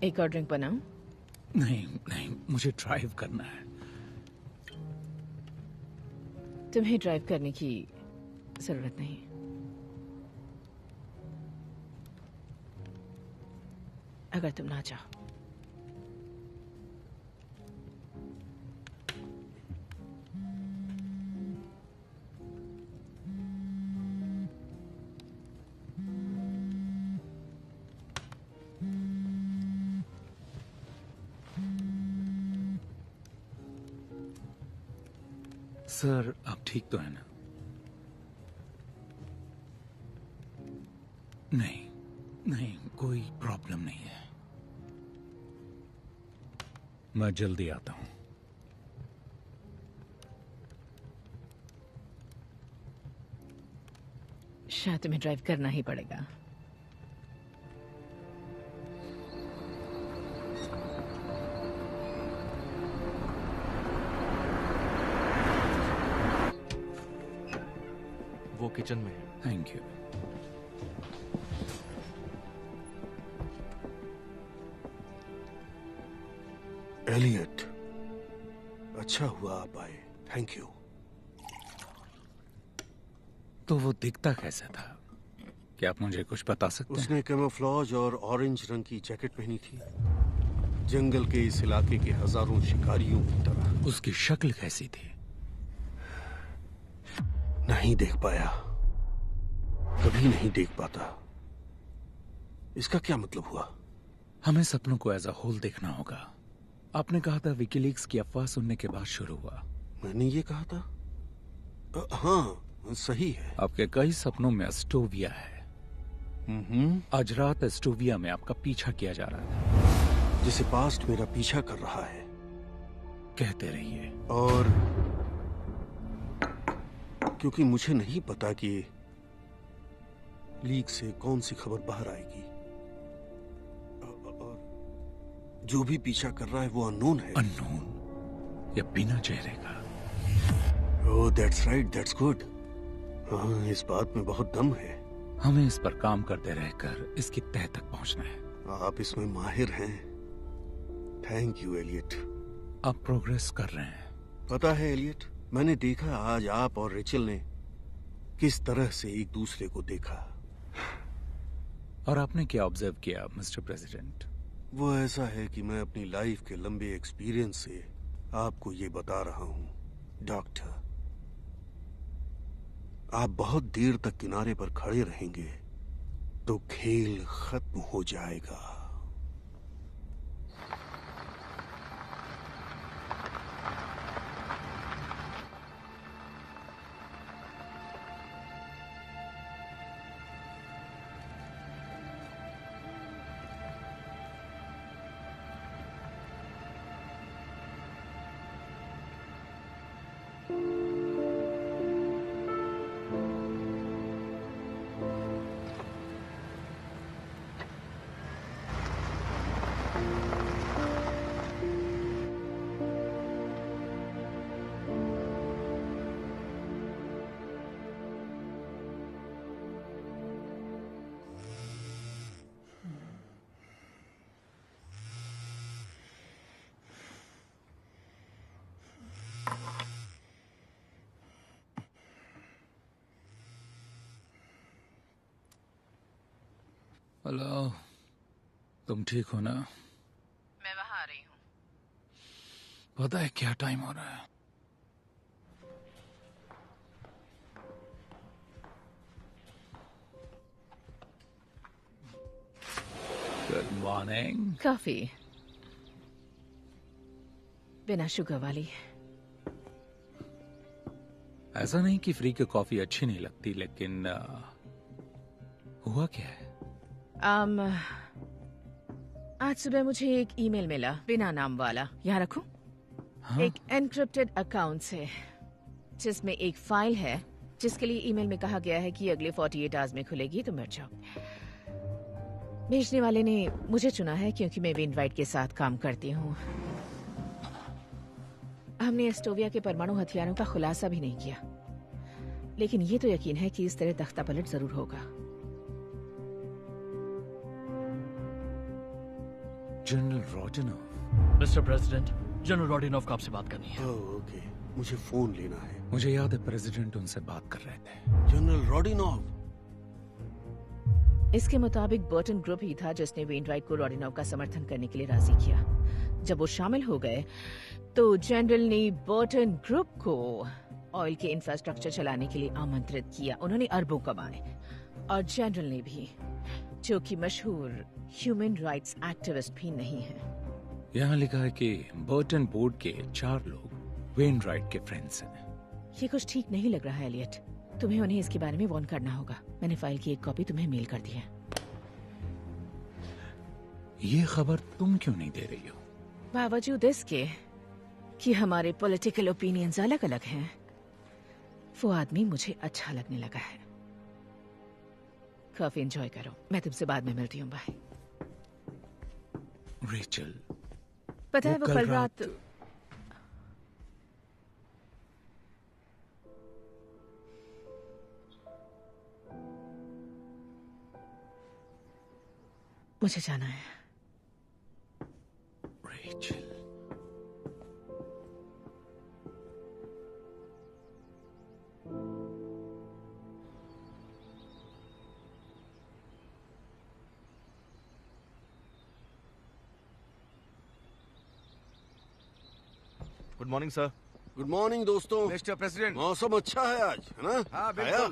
Speaker 8: एक और ड्रिंक बनाऊं?
Speaker 3: नहीं नहीं, मुझे ड्राइव करना है।
Speaker 8: तुम्हें ड्राइव करने की जरूरत नहीं। अगर तुम ना चाहो।
Speaker 3: सर, आप ठीक तो है ना? नहीं नहीं, कोई प्रॉब्लम नहीं है। मैं जल्दी आता हूं।
Speaker 8: शायद तुम्हें ड्राइव करना ही पड़ेगा।
Speaker 2: वो किचन में है।
Speaker 3: Thank you.
Speaker 1: एलियट, अच्छा हुआ आप आए। Thank you.
Speaker 3: तो वो दिखता कैसा था? क्या आप मुझे कुछ बता सकते हैं?
Speaker 1: उसने कैमोफ्लेज और ऑरेंज रंग की जैकेट पहनी थी, जंगल के इस इलाके के हजारों शिकारियों की तरह।
Speaker 3: उसकी शक्ल कैसी थी?
Speaker 1: नहीं देख पाया, कभी नहीं देख पाता। इसका क्या मतलब हुआ?
Speaker 3: हमें सपनों को एज अ होल देखना होगा। आपने कहा था विकीलीक्स की अफवाह सुनने के बाद शुरू हुआ।
Speaker 1: मैंने ये कहा था? हाँ, सही है।
Speaker 3: आपके कई सपनों में एस्टोविया है। आज रात एस्टोविया में आपका पीछा किया जा रहा था,
Speaker 1: जिसे पास्ट मेरा पीछा कर रहा है।
Speaker 3: कहते रहिए।
Speaker 1: और क्योंकि मुझे नहीं पता कि लीक से कौन सी खबर बाहर आएगी, और जो भी पीछा कर रहा है वो अननोन है।
Speaker 3: अननोन या बिना चेहरे का?
Speaker 1: ओह, दैट्स राइट, दैट्स गुड। हाँ, इस बात में बहुत दम है।
Speaker 3: हमें इस पर काम करते रहकर इसकी तह तक पहुंचना है।
Speaker 1: आप इसमें माहिर हैं। Thank you Elliot.
Speaker 3: आप प्रोग्रेस कर रहे हैं।
Speaker 1: पता है एलियट, मैंने देखा आज आप और रेचल ने किस तरह से एक दूसरे को देखा।
Speaker 3: और आपने क्या ऑब्जर्व किया मिस्टर प्रेसिडेंट?
Speaker 1: वो ऐसा है कि मैं अपनी लाइफ के लंबे एक्सपीरियंस से आपको ये बता रहा हूं डॉक्टर, आप बहुत देर तक किनारे पर खड़े रहेंगे तो खेल खत्म हो जाएगा।
Speaker 3: हेलो, तुम ठीक हो ना?
Speaker 8: मैं वहां आ रही हूँ।
Speaker 3: पता है क्या टाइम हो रहा है? Good morning.
Speaker 8: कॉफी बिना शुगर वाली।
Speaker 3: ऐसा नहीं कि फ्री की कॉफी अच्छी नहीं लगती, लेकिन हुआ क्या है?
Speaker 8: आज सुबह मुझे एक ईमेल मिला बिना नाम वाला। यहाँ रखूं?
Speaker 3: हाँ?
Speaker 8: एक एनक्रिप्टेड अकाउंट से, जिसमें एक फाइल है जिसके लिए ईमेल में कहा गया है कि अगले 48 आवर्स में खुलेगी, तो मर जाओ। भेजने वाले ने मुझे चुना है क्योंकि मैं वेनराइट के साथ काम करती हूँ। हमने एस्टोविया के परमाणु हथियारों का खुलासा भी नहीं किया, लेकिन ये तो यकीन है कि इस तरह तख्ता पलट जरूर होगा।
Speaker 3: जनरल रोडिनोव।
Speaker 5: मिस्टर प्रेसिडेंट, जनरल रोडिनोव को आपसे बात करनी है।
Speaker 1: ओके, मुझे फोन लेना है।
Speaker 3: मुझे याद है प्रेसिडेंट उनसे बात कर रहे थे।
Speaker 1: जनरल रोडिनोव।
Speaker 8: इसके मुताबिक बर्टन ग्रुप ही था जिसने वेनराइट को रोडिनोव का समर्थन करने के लिए राजी किया। जब वो शामिल हो गए तो जनरल ने बर्टन ग्रुप को ऑयल के इंफ्रास्ट्रक्चर चलाने के लिए आमंत्रित किया। उन्होंने अरबों कमाए, और जनरल ने भी, जो कि मशहूर ह्यूमन राइट्स एक्टिविस्ट भी नहीं है।
Speaker 3: यहाँ लिखा है कि बर्टन बोर्ड के 4 लोग वेनराइट के फ्रेंड्स हैं।
Speaker 8: ये कुछ ठीक नहीं लग रहा है एलियट। तुम्हें उन्हें इसके बारे में वार्न करना होगा। मैंने फाइल की एक कॉपी तुम्हें मेल कर दी है।
Speaker 3: ये खबर तुम क्यों नहीं दे रही हो?
Speaker 8: बावजूद इसके कि हमारे पॉलिटिकल ओपिनियंस अलग अलग हैं, वो आदमी मुझे अच्छा लगने लगा है। काफी एंजॉय करो। मैं तुमसे बाद में मिलती हूँ। बाय।
Speaker 3: रेचल,
Speaker 8: पता है वो कल रात मुझे जाना है।
Speaker 3: Rachel,
Speaker 2: good morning sir.
Speaker 1: Good morning दोस्तों।
Speaker 9: Mister president.
Speaker 1: मौसम अच्छा है आज, है ना?
Speaker 9: हाँ, बिल्कुल।
Speaker 1: आया?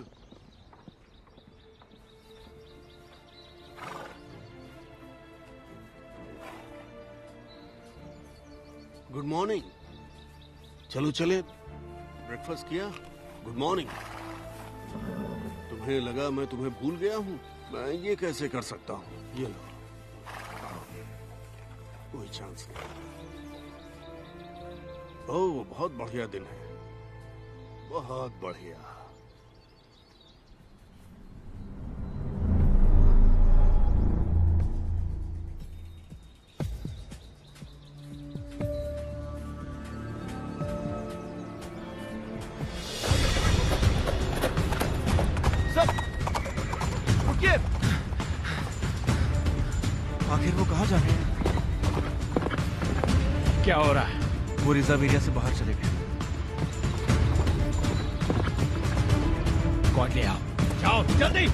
Speaker 1: Good morning. चलो चले, ब्रेकफास्ट किया? Good morning. तुम्हें लगा मैं तुम्हें भूल गया हूँ? मैं ये कैसे कर सकता हूँ? ये लो, कोई चांस नहीं। ओह, बहुत बढ़िया दिन है, बहुत बढ़िया।
Speaker 2: आखिर वो कहाँ जा रहे हैं?
Speaker 3: क्या हो रहा है?
Speaker 2: वो रिजर्व एरिया से बाहर चले गए।
Speaker 3: स्क्वाड ले आओ। जाओ जल्दी।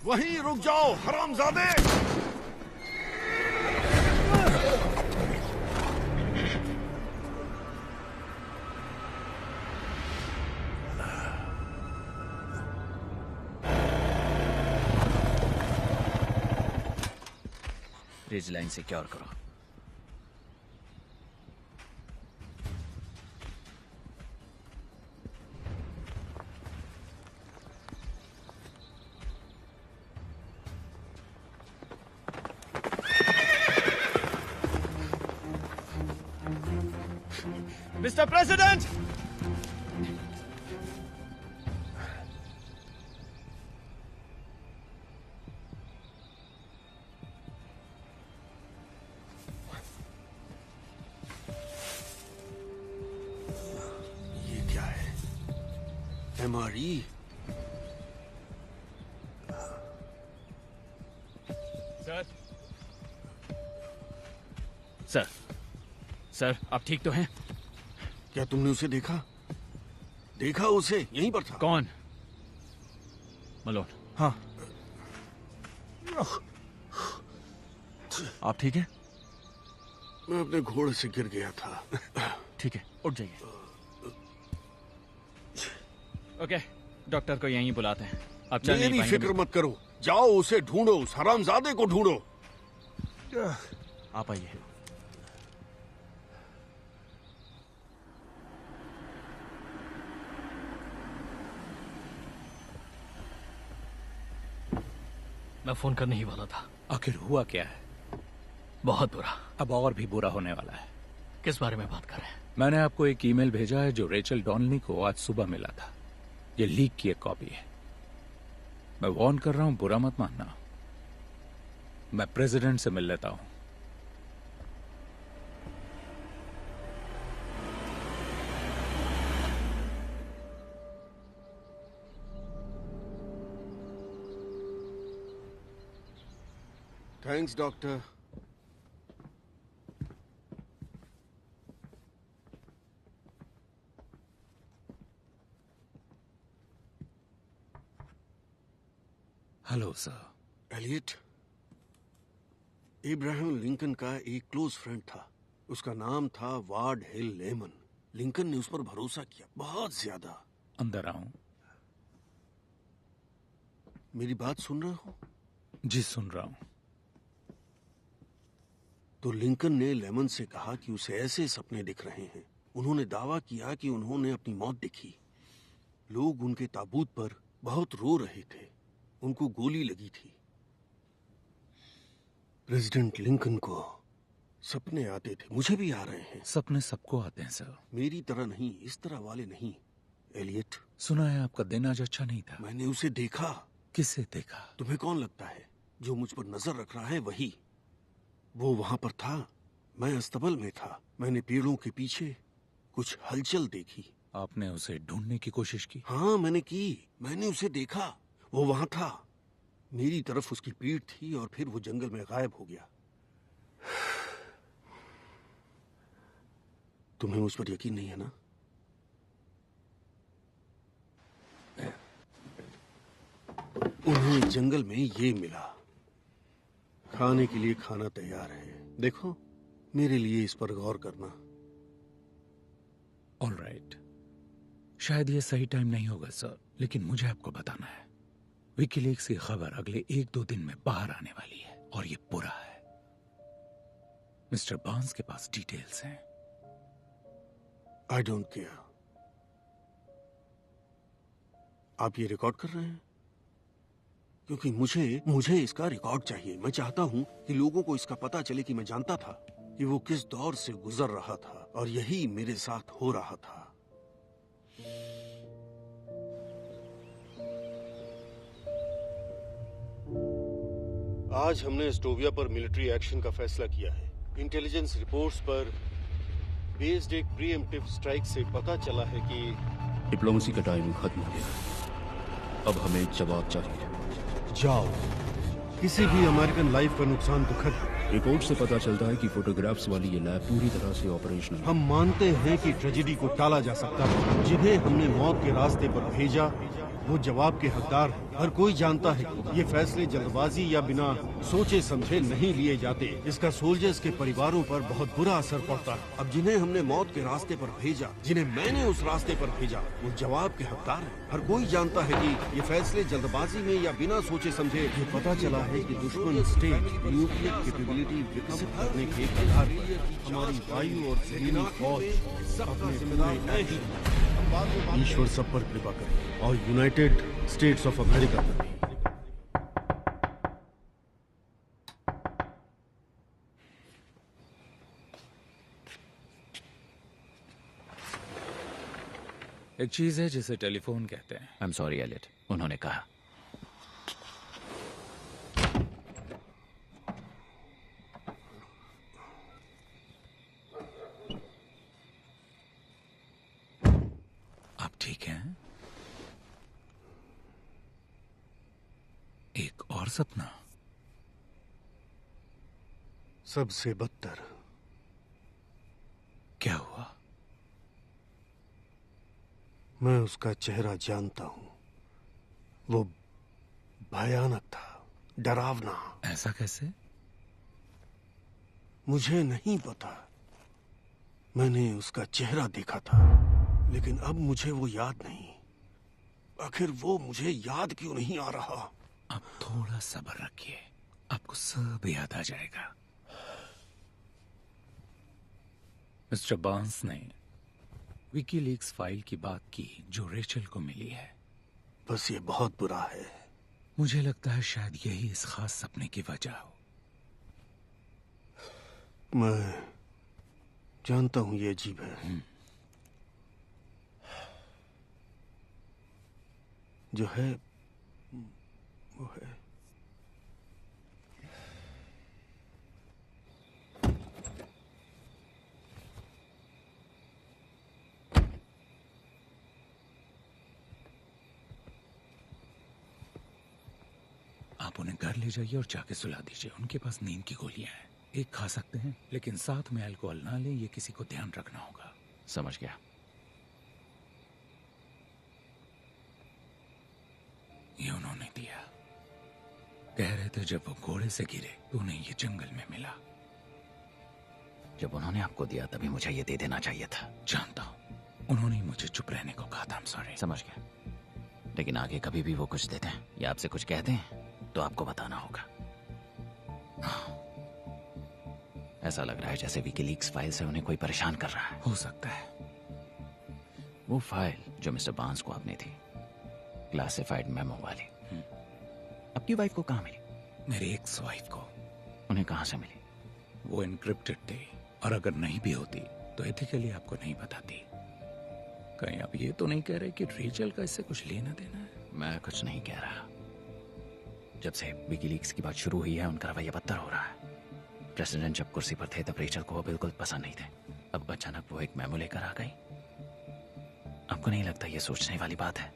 Speaker 1: वहीं रुक जाओ हरामजादे।
Speaker 7: रिज लाइन सिक्योर करो।
Speaker 2: Mister president!
Speaker 1: ये क्या है? MRE?
Speaker 3: सर, सर आप ठीक तो हैं?
Speaker 1: क्या तुमने उसे देखा? देखा उसे? यहीं पर था।
Speaker 3: कौन? मलोन।
Speaker 2: हाँ। आप ठीक हैं?
Speaker 1: मैं अपने घोड़े से गिर गया था।
Speaker 2: ठीक है, उठ जाइए।
Speaker 3: ओके, डॉक्टर को यहीं बुलाते हैं। आप चल नहीं
Speaker 1: मेरी
Speaker 3: पाएंगे।
Speaker 1: फिक्र मत करो, जाओ उसे ढूंढो, उस हरामजादे को ढूंढो।
Speaker 2: आप आइए।
Speaker 5: मैं फोन करने ही वाला था।
Speaker 3: आखिर हुआ क्या है?
Speaker 5: बहुत बुरा।
Speaker 3: अब और भी बुरा होने वाला है।
Speaker 5: किस बारे में बात कर रहे हैं?
Speaker 3: मैंने आपको एक ईमेल भेजा है जो रेचल डॉनली को आज सुबह मिला था। ये लीक की एक कॉपी है। मैं वार्न कर रहा हूं, बुरा मत मानना। मैं प्रेसिडेंट से मिल लेता हूं।
Speaker 1: Thanks doctor.
Speaker 3: Hello sir.
Speaker 1: Elliot, Abraham Lincoln का एक क्लोज फ्रेंड था। उसका नाम था वार्ड हिल लेमन। लिंकन ने उस पर भरोसा किया, बहुत ज्यादा।
Speaker 3: अंदर आऊं?
Speaker 1: मेरी बात सुन रहे हो?
Speaker 3: जी सुन रहा हूं।
Speaker 1: तो लिंकन ने लेमन से कहा कि उसे ऐसे सपने दिख रहे हैं। उन्होंने दावा किया कि उन्होंने अपनी मौत देखी। लोग उनके ताबूत पर बहुत रो रहे थे। उनको गोली लगी थी। प्रेसिडेंट लिंकन को सपने आते थे, मुझे भी आ रहे हैं।
Speaker 3: सपने सबको आते हैं सर।
Speaker 1: मेरी तरह नहीं, इस तरह वाले नहीं। एलियट,
Speaker 3: सुना है आपका दिन आज अच्छा नहीं था।
Speaker 1: मैंने उसे देखा।
Speaker 3: किसे देखा?
Speaker 1: तुम्हें कौन लगता है? जो मुझ पर नजर रख रहा है वही। वो वहां पर था, मैं अस्तबल में था। मैंने पेड़ों के पीछे कुछ हलचल देखी।
Speaker 3: आपने उसे ढूंढने की कोशिश की?
Speaker 1: हाँ मैंने की। मैंने उसे देखा, वो वहां था। मेरी तरफ उसकी पीठ थी और फिर वो जंगल में गायब हो गया। तुम्हें मुझ पर यकीन नहीं है ना? उन्हें जंगल में ये मिला। खाने के लिए खाना तैयार है। देखो, मेरे लिए इस पर गौर करना।
Speaker 3: ऑलराइट, शायद ये सही टाइम नहीं होगा सर, लेकिन मुझे आपको बताना है। विकीलीक्स की खबर अगले 1-2 दिन में बाहर आने वाली है और ये बुरा है। मिस्टर बार्न्स के पास डिटेल्स हैं।
Speaker 1: I don't care. आप ये रिकॉर्ड कर रहे हैं? क्योंकि मुझे इसका रिकॉर्ड चाहिए। मैं चाहता हूं कि लोगों को इसका पता चले कि मैं जानता था कि वो किस दौर से गुजर रहा था और यही मेरे साथ हो रहा था। आज हमने एस्टोविया पर मिलिट्री एक्शन का फैसला किया है। इंटेलिजेंस रिपोर्ट्स पर बेस्ड एक प्रीएम्प्टिव स्ट्राइक से पता चला है कि
Speaker 4: डिप्लोमेसी का टाइम खत्म हो गया। अब हमें जवाब चाहिए।
Speaker 1: जाओ, किसी भी अमेरिकन लाइफ का नुकसान दुखद है।
Speaker 4: रिपोर्ट से पता चलता है कि फोटोग्राफ्स वाली ये लैब पूरी तरह से ऑपरेशनल है।
Speaker 1: हम मानते हैं कि ट्रेजेडी को टाला जा सकता है। जिन्हें हमने मौत के रास्ते पर भेजा वो जवाब के हकदार हैं। हर कोई जानता है कि ये फैसले जल्दबाजी या बिना सोचे समझे नहीं लिए जाते। इसका सोल्जर्स के परिवारों पर बहुत बुरा असर पड़ता है। अब जिन्हें हमने मौत के रास्ते पर भेजा, जिन्हें मैंने उस रास्ते पर भेजा, वो जवाब के हकदार हैं। हर कोई जानता है कि ये फैसले जल्दबाजी में या बिना सोचे समझे। ये पता चला है कि दुश्मन स्टेट न्यूक्लियर कैपेबिलिटी विकसित करने के आधार पर हमारी वायु और जमीनी फौज अपने जिम्मेदार ही। ईश्वर सब पर कृपा करे और यूनाइटेड स्टेट्स ऑफ अमेरिका पर भी।
Speaker 3: एक चीज है जिसे टेलीफोन कहते हैं।
Speaker 5: आई एम सॉरी एलियट, उन्होंने कहा।
Speaker 3: आप ठीक हैं? एक और सपना।
Speaker 1: सबसे बदतर।
Speaker 3: क्या हुआ?
Speaker 1: मैं उसका चेहरा जानता हूं। वो भयानक था, डरावना।
Speaker 3: ऐसा कैसे?
Speaker 1: मुझे नहीं पता। मैंने उसका चेहरा देखा था, लेकिन अब मुझे वो याद नहीं। आखिर वो मुझे याद क्यों नहीं आ रहा?
Speaker 3: अब थोड़ा सब्र रखिए, आपको सब याद आ जाएगा। मिस्टर बांस ने विकीलीक्स फाइल की बात की जो रेचल को मिली है।
Speaker 1: बस ये बहुत बुरा है।
Speaker 3: मुझे लगता है शायद यही इस खास सपने की वजह हो।
Speaker 1: मैं जानता हूं ये अजीब है। जो है वो है।
Speaker 3: आप उन्हें घर ले जाइए और जाके सुला दीजिए। उनके पास नींद की गोलियां हैं, एक खा सकते हैं, लेकिन साथ में अल्कोहल ना लें। ये किसी को ध्यान रखना होगा।
Speaker 5: समझ गया।
Speaker 3: ये उन्होंने दिया। कह रहे थे जब वो घोड़े से गिरे तो उन्हें ये जंगल में मिला।
Speaker 5: जब उन्होंने आपको दिया तभी मुझे ये दे देना चाहिए था।
Speaker 3: जानता हूं, उन्होंने मुझे चुप रहने को कहा था। सॉरी।
Speaker 5: समझ गया, लेकिन आगे कभी भी वो कुछ देते हैं या आपसे कुछ कहते हैं तो आपको बताना होगा। ऐसा लग रहा है जैसे विकीलीक्स फाइल से उन्हें कोई परेशान कर रहा है।
Speaker 3: हो सकता है।
Speaker 5: वो फाइल जो मिस्टर बांस को आपने थी, क्लासिफाइड मेमो वाली, आपकी वाइफ को कहाँ मिली?
Speaker 3: मेरी एक्स वाइफ को।
Speaker 5: उन्हें कहाँ से मिली?
Speaker 3: वो एनक्रिप्टेड थी, और अगर नहीं भी होती तो एथिकली आपको नहीं बताती। कहीं आप ये तो नहीं कह रहे कि रेचल का इससे कुछ लेना देना है?
Speaker 5: मैं कुछ नहीं कह रहा। जब से विकीलीक्स की बात शुरू हुई है उनका रवैया बदतर हो रहा है। प्रेसिडेंट जब कुर्सी पर थे तब रेचल को वो बिल्कुल पसंद नहीं थे। अब अचानक वो एक मेमो लेकर आ गई। आपको नहीं लगता ये सोचने वाली बात है?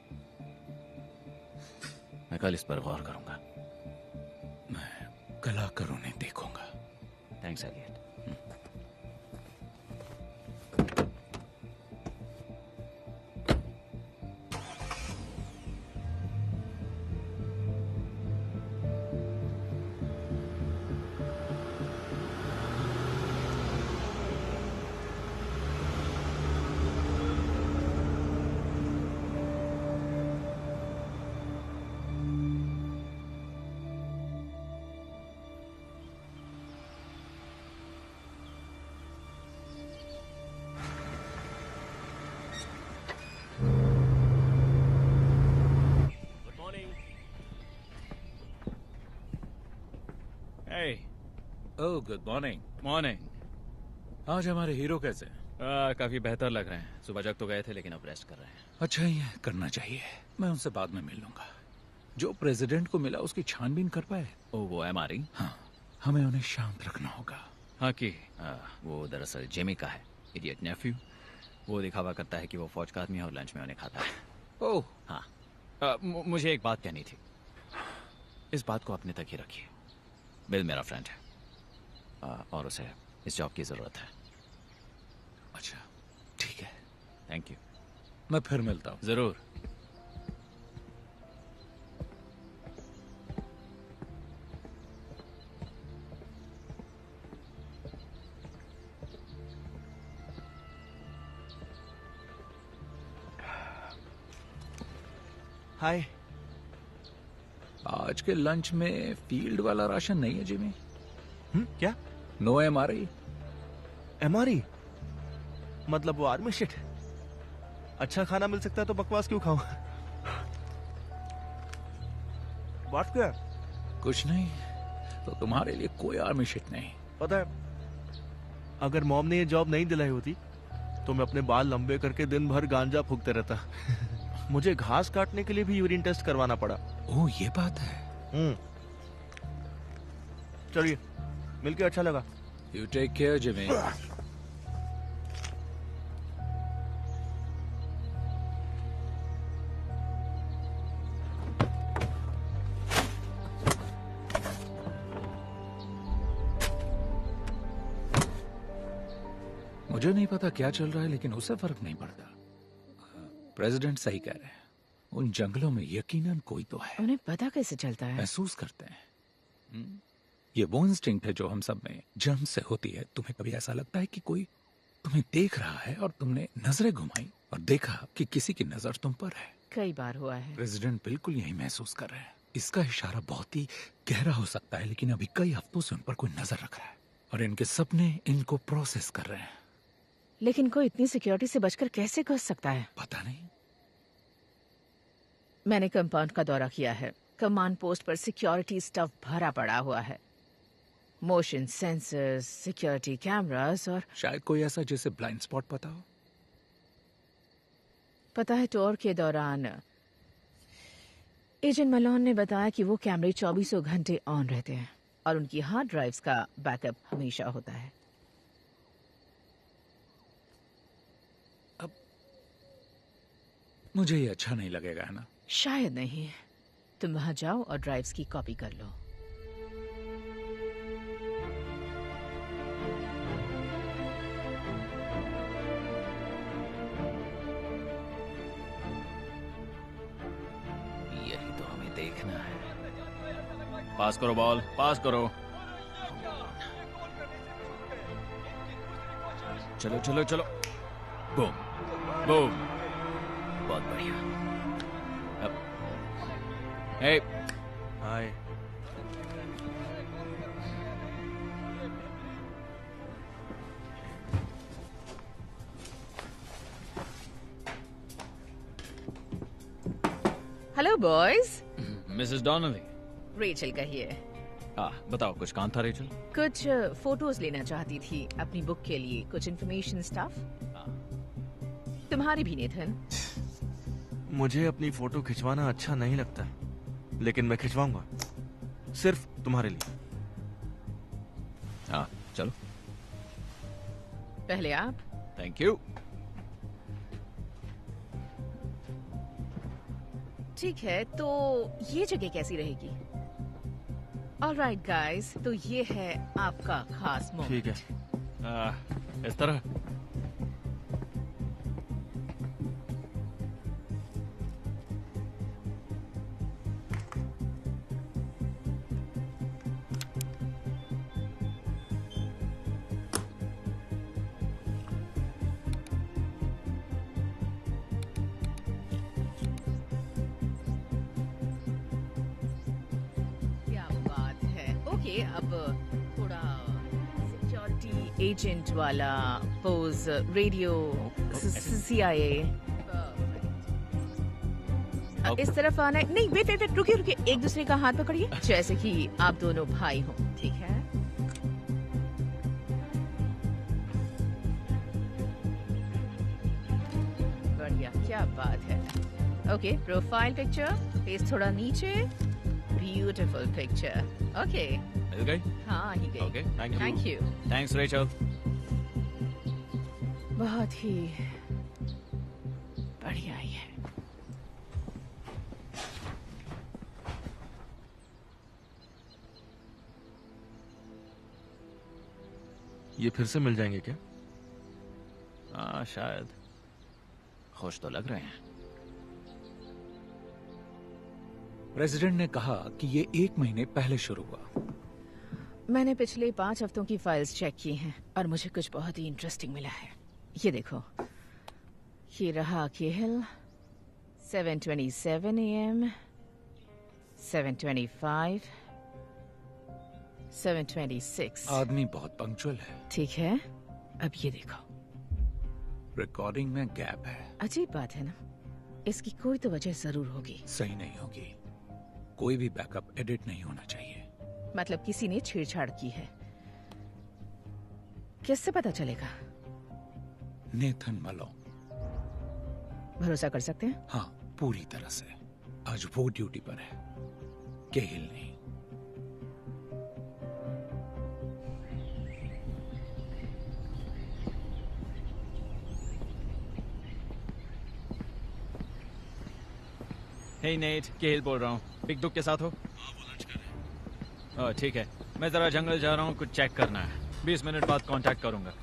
Speaker 5: मैं कल इस पर गौर करूंगा।
Speaker 3: मैं कल आकर उन्हें देखूंगा।
Speaker 5: Thanks Elliott.
Speaker 3: Oh, good morning.
Speaker 2: Morning.
Speaker 3: आज हमारे हीरो कैसे हैं?
Speaker 2: काफी बेहतर लग रहे हैं। सुबह जग तो गए थे लेकिन अब रेस्ट कर रहे हैं।
Speaker 3: अच्छा ही है, करना चाहिए। मैं उनसे बाद में मिल लूंगा। जो प्रेसिडेंट को मिला उसकी छानबीन कर पाए?
Speaker 7: ओ, वो MRE?
Speaker 3: हाँ, हमें उन्हें शांत रखना होगा।
Speaker 7: हाँ कि वो दरअसल जेमी का है, इडियट नेफ्यू। वो दिखावा करता है कि वो फौज का आदमी है और लंच में उन्हें खाता है।
Speaker 3: ओह
Speaker 7: हाँ, मुझे एक बात कहनी थी। इस बात को अपने तक ही रखिए। बिल मेरा फ्रेंड है और उसे इस जॉब की जरूरत है।
Speaker 3: अच्छा, ठीक है,
Speaker 7: थैंक यू।
Speaker 3: मैं फिर मिलता हूँ।
Speaker 7: जरूर।
Speaker 2: हाय।
Speaker 3: आज के लंच में फील्ड वाला राशन नहीं है जिमी?
Speaker 2: क्या?
Speaker 3: No MRE?
Speaker 2: MRE मतलब वो आर्मी शिट। अच्छा खाना मिल सकता है तो बकवास क्यों खाऊं? बात क्या?
Speaker 3: कुछ नहीं, तो तुम्हारे लिए कोई आर्मी शिट नहीं।
Speaker 2: पता है, अगर मॉम ने ये जॉब नहीं दिलाई होती तो मैं अपने बाल लंबे करके दिन भर गांजा फूकते रहता। मुझे घास काटने के लिए भी यूरिन टेस्ट करवाना पड़ा।
Speaker 3: ओह, ये बात है।
Speaker 2: चलिए, मिलके अच्छा लगा।
Speaker 3: You take care Jimmy. मुझे नहीं पता क्या चल रहा है, लेकिन उसे फर्क नहीं पड़ता। प्रेसिडेंट सही कह रहे हैं, उन जंगलों में यकीनन कोई तो है।
Speaker 8: उन्हें पता कैसे चलता है?
Speaker 3: महसूस करते हैं। ये वो इंस्टिंक्ट है जो हम सब में जन्म से होती है। तुम्हें कभी ऐसा लगता है कि कोई तुम्हें देख रहा है और तुमने नजरें घुमाई और देखा कि किसी की नजर तुम पर है?
Speaker 8: कई बार हुआ है।
Speaker 3: प्रेसिडेंट बिल्कुल यही महसूस कर रहे हैं। इसका इशारा बहुत ही गहरा हो सकता है, लेकिन अभी कई हफ्तों से उन पर कोई नजर रख रहा है और इनके सपने इनको प्रोसेस कर रहे हैं।
Speaker 8: लेकिन कोई इतनी सिक्योरिटी से बचकर कैसे घुस सकता है?
Speaker 3: पता नहीं।
Speaker 8: मैंने कंपाउंड का दौरा किया है। कमांड पोस्ट पर सिक्योरिटी स्टफ भरा पड़ा हुआ है। मोशन सेंसर्स, सिक्योरिटी कैमरास और
Speaker 3: शायद कोई ऐसा जिसे ब्लाइंड स्पॉट पता हो।
Speaker 8: पता है, टूर के दौरान एजेंट मलोन ने बताया कि वो कैमरे 24 घंटे ऑन रहते हैं और उनकी हार्ड ड्राइव्स का बैकअप हमेशा होता है।
Speaker 3: मुझे ये अच्छा नहीं लगेगा, है ना?
Speaker 8: शायद नहीं। तुम वहां जाओ और ड्राइव्स की कॉपी कर लो।
Speaker 7: यही तो हमें देखना है। पास करो बॉल, पास करो। चलो चलो चलो। Boom boom. बहुत बढ़िया। Hey,
Speaker 2: hi.
Speaker 8: Hello boys.
Speaker 7: Mrs Donnelly.
Speaker 8: Rachel कहिए।
Speaker 7: बताओ, कुछ काम था रेचल?
Speaker 8: कुछ फोटोज लेना चाहती थी अपनी बुक के लिए, कुछ इन्फॉर्मेशन स्टफ। तुम्हारी भी नेथन।
Speaker 2: मुझे अपनी फोटो खिंचवाना अच्छा नहीं लगता, लेकिन मैं खिंचवाऊंगा, सिर्फ तुम्हारे लिए।
Speaker 7: हाँ, चलो।
Speaker 8: पहले आप।
Speaker 7: Thank you.
Speaker 8: ठीक है, तो ये जगह कैसी रहेगी? ऑलराइट गाइस, तो ये है आपका खास मोमेंट।
Speaker 2: ठीक है।
Speaker 7: इस तरह।
Speaker 8: अब थोड़ा सिक्योरिटी एजेंट वाला पोज, रेडियो, CIA। इस तरफ आना है। नहीं, वेट वेट वेट, रुकिए रुकिए, एक दूसरे का हाथ पकड़िए जैसे कि आप दोनों भाई हो, ठीक है? बढ़िया, क्या बात है। ओके, प्रोफाइल पिक्चर, फेस थोड़ा नीचे, ब्यूटीफुल पिक्चर। ओके,
Speaker 7: मिल गई?
Speaker 8: हाँ ही गई।
Speaker 7: Okay, thank you.
Speaker 8: Thank you.
Speaker 7: Thanks Rachel.
Speaker 8: बहुत ही बढ़िया ही है।
Speaker 2: ये फिर से मिल जाएंगे क्या?
Speaker 7: हाँ शायद। खुश तो लग रहे हैं।
Speaker 3: प्रेसिडेंट ने कहा कि ये 1 महीने पहले शुरू हुआ।
Speaker 8: मैंने पिछले 5 हफ्तों की फाइल्स चेक की हैं और मुझे कुछ बहुत ही इंटरेस्टिंग मिला है। ये देखो, ये रहा केहिल, 7:27 AM, 7:25, 7:26।
Speaker 3: आदमी बहुत पंक्चुअल है।
Speaker 8: ठीक है, अब ये देखो,
Speaker 3: रिकॉर्डिंग में गैप है।
Speaker 8: अजीब बात है ना, इसकी कोई तो वजह जरूर होगी।
Speaker 3: सही नहीं होगी। कोई भी बैकअप एडिट नहीं होना चाहिए।
Speaker 8: मतलब किसी ने छेड़छाड़ की है। किससे पता चलेगा?
Speaker 3: नेथन मलो।
Speaker 8: भरोसा कर सकते हैं?
Speaker 3: हाँ, पूरी तरह से। आज वो ड्यूटी पर है, केहिल नहीं।
Speaker 7: हे नेट, केहिल बोल रहा हूँ। बिग दुख के साथ हो? ठीक है, मैं जरा जंगल जा रहा हूँ, कुछ चेक करना है। 20 मिनट बाद कांटेक्ट करूंगा।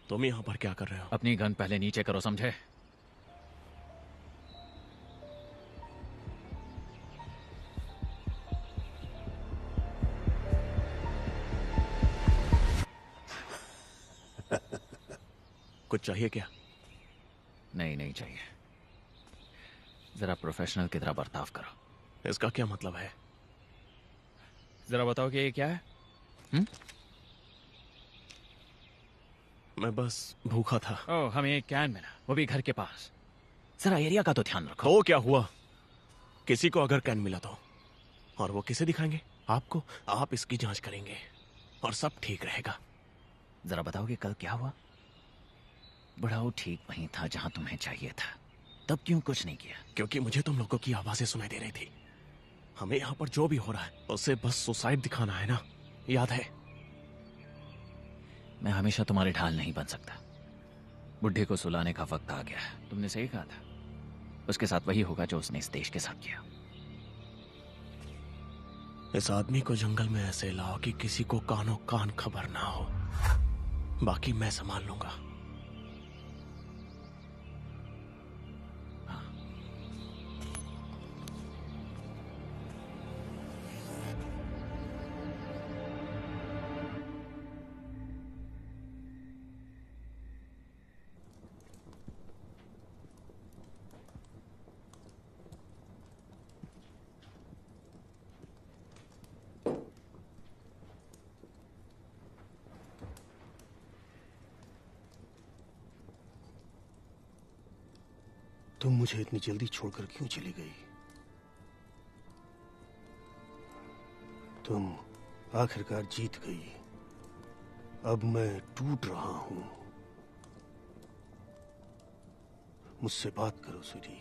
Speaker 2: तुम यहाँ पर क्या कर रहे हो?
Speaker 7: अपनी गन पहले नीचे करो, समझे?
Speaker 2: कुछ चाहिए क्या?
Speaker 7: नहीं, नहीं चाहिए। जरा प्रोफेशनल की तरह बर्ताव करो।
Speaker 2: इसका क्या मतलब है?
Speaker 7: जरा बताओ कि ये क्या है?
Speaker 2: मैं बस भूखा था।
Speaker 7: ओह, हमें एक कैन मिला, वो भी घर के पास। जरा एरिया का तो ध्यान रखो।
Speaker 2: तो क्या हुआ? किसी को अगर कैन मिला तो, और वो किसे दिखाएंगे? आपको। आप इसकी जांच करेंगे और सब ठीक रहेगा।
Speaker 7: जरा बताओगे कल क्या हुआ? बुढ़ाऊ ठीक वहीं था जहां तुम्हें चाहिए था, तब क्यों कुछ नहीं किया?
Speaker 2: क्योंकि मुझे तुम लोगों की आवाजें सुनाई दे रही थी। हमें यहाँ पर जो भी हो रहा है उसे बस सुसाइड दिखाना है ना, याद है?
Speaker 7: मैं हमेशा तुम्हारे ढाल नहीं बन सकता। बुढ़े को सुलाने का वक्त आ गया है। तुमने सही कहा था, उसके साथ वही होगा जो उसने इस देश के साथ किया।
Speaker 2: इस आदमी को जंगल में ऐसे लाओ कि किसी को कानों कान खबर ना हो। बाकी मैं संभाल लूंगा।
Speaker 1: तुम मुझे इतनी जल्दी छोड़कर क्यों चली गई? तुम आखिरकार जीत गई। अब मैं टूट रहा हूं। मुझसे बात करो स्वीटी।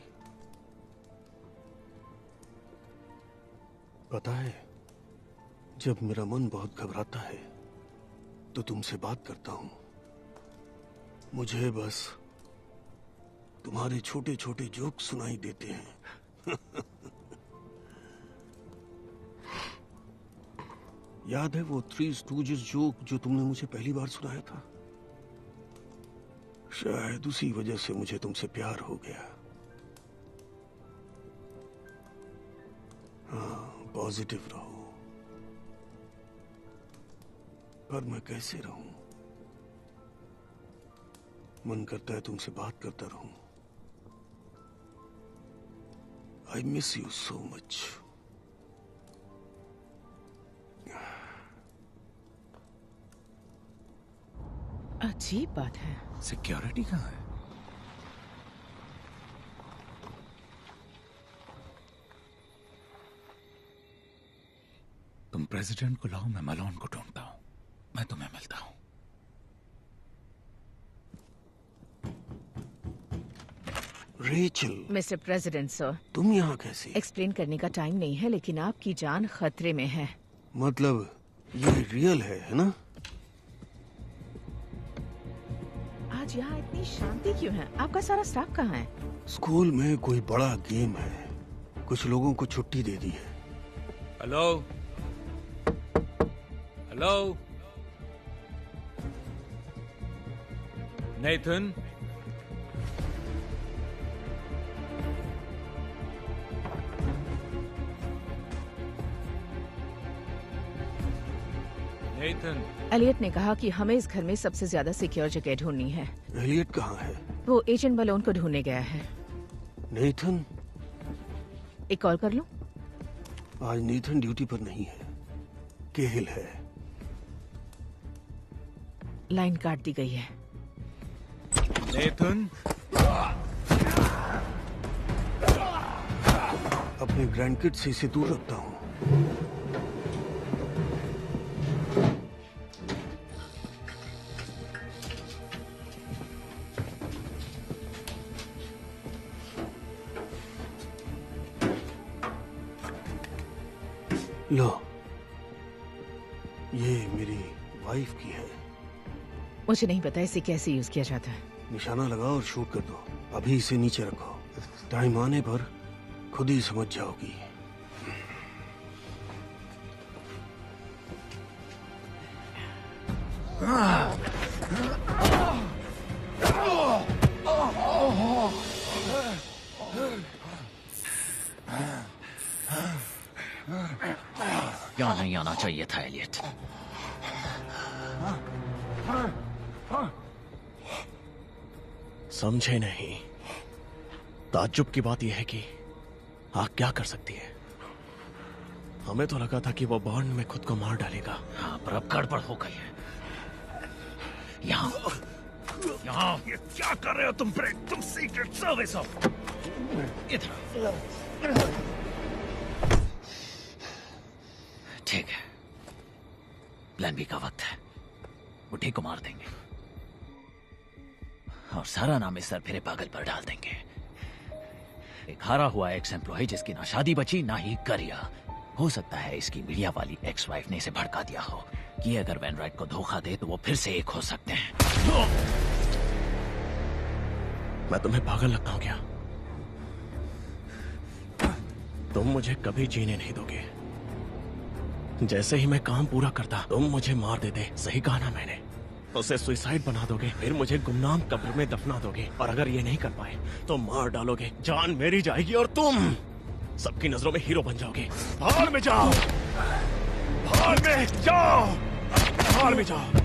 Speaker 1: पता है, जब मेरा मन बहुत घबराता है तो तुमसे बात करता हूं। मुझे बस तुम्हारे छोटे छोटे जोक सुनाई देते हैं। याद है वो थ्री स्टूजेस जोक जो तुमने मुझे पहली बार सुनाया था? शायद उसी वजह से मुझे तुमसे प्यार हो गया। हाँ, पॉजिटिव रहो। पर मैं कैसे रहूं? मन करता है तुमसे बात करता रहूं। I miss you so much.
Speaker 8: अजीब बात है।
Speaker 3: सिक्योरिटी कहाँ है? तुम प्रेसिडेंट को लाओ, मैं मलोन को ढूंढता हूं। मैं तुम्हें मिलता हूं।
Speaker 1: रेचल।
Speaker 8: मिस्टर प्रेसिडेंट सर,
Speaker 1: तुम यहाँ कैसे?
Speaker 8: एक्सप्लेन करने का टाइम नहीं है, लेकिन आपकी जान खतरे में है।
Speaker 1: मतलब ये रियल है ना?
Speaker 8: आज यहाँ इतनी शांति क्यों है? आपका सारा स्टाफ कहाँ है?
Speaker 1: स्कूल में कोई बड़ा गेम है, कुछ लोगों को छुट्टी दे दी है।
Speaker 3: हेलो हेलो नेथन,
Speaker 8: एलियट ने कहा कि हमें इस घर में सबसे ज्यादा सिक्योर जगह ढूंढनी है।
Speaker 1: एलियट कहाँ है?
Speaker 8: वो एजेंट मलोन को ढूंढने गया है।
Speaker 1: नेथन?
Speaker 8: एक कॉल कर लूं?
Speaker 1: आज नेथन ड्यूटी पर नहीं है, केहिल है।
Speaker 8: लाइन काट दी गई है।
Speaker 3: नेथन,
Speaker 1: अपने ग्रैंडकिड से इसे दूर रखता हूँ। लो, ये मेरी वाइफ की है।
Speaker 8: मुझे नहीं पता इसे कैसे यूज किया जाता है।
Speaker 1: निशाना लगाओ और शूट कर दो। अभी इसे नीचे रखो, टाइम आने पर खुद ही समझ जाओगी।
Speaker 5: यहाँ नहीं आना चाहिए था एलियट।
Speaker 2: समझे नहीं। ताज्जुब की बात यह है कि आग क्या कर सकती है। हमें तो लगा था कि वो बॉन्ड में खुद को मार डालेगा।
Speaker 5: हाँ, पर अब गड़बड़ हो गई है। यहाँ
Speaker 2: ये क्या कर रहे हो तुम? तुम सीक्रेट सर्विस हो।
Speaker 5: इधर। ठीक है, प्लान बी का वक्त है। बुढ़ी को मार देंगे और सारा नाम इस सरफिरे पागल पर डाल देंगे। एक हारा हुआ एक्स एम्प्लॉय जिसकी ना शादी बची ना ही करियर। हो सकता है इसकी मीडिया वाली एक्स वाइफ ने इसे भड़का दिया हो कि अगर वैनराइट को धोखा दे तो वो फिर से एक हो सकते हैं।
Speaker 2: मैं तुम्हें पागल लगता हूं क्या? तुम मुझे कभी जीने नहीं दोगे। जैसे ही मैं काम पूरा करता तुम मुझे मार देते। सही कहा ना मैंने? उसे सुसाइड बना दोगे, फिर मुझे गुमनाम कब्र में दफना दोगे, और अगर ये नहीं कर पाए तो मार डालोगे। जान मेरी जाएगी और तुम सबकी नजरों में हीरो बन जाओगे। भाड़ में जाओ, भाड़ में जाओ, भाड़ में जाओ।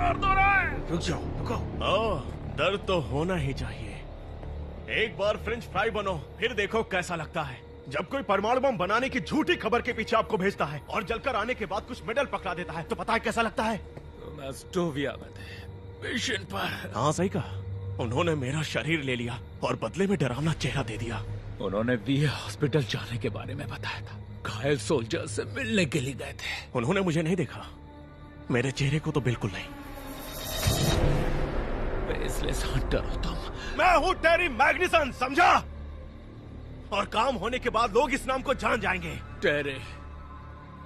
Speaker 2: दर्द हो रहा है।
Speaker 1: रुक जाओ, रुको।
Speaker 2: ओह, दर्द तो होना ही चाहिए। एक बार फ्रेंच फ्राई बनो, फिर देखो कैसा लगता है। जब कोई परमाणु बम बनाने की झूठी खबर के पीछे आपको भेजता है और जलकर आने के बाद कुछ मेडल पकड़ा देता है, तो पता है कैसा लगता है?
Speaker 3: एस्टोविया में थे, मिशन पर।
Speaker 2: हाँ सही कहा। उन्होंने मेरा शरीर ले लिया और बदले में डरावना चेहरा दे दिया।
Speaker 3: उन्होंने वीए हॉस्पिटल जाने के बारे में बताया था। घायल सोल्जर से मिलने के लिए गए थे।
Speaker 2: उन्होंने मुझे नहीं देखा, मेरे चेहरे को तो बिल्कुल नहीं।
Speaker 3: फेसलेस हंटर हो तुम।
Speaker 2: मैं हूँ टेरी मैग्निसन, समझा? और काम होने के बाद लोग इस नाम को जान जाएंगे।
Speaker 3: टेरी,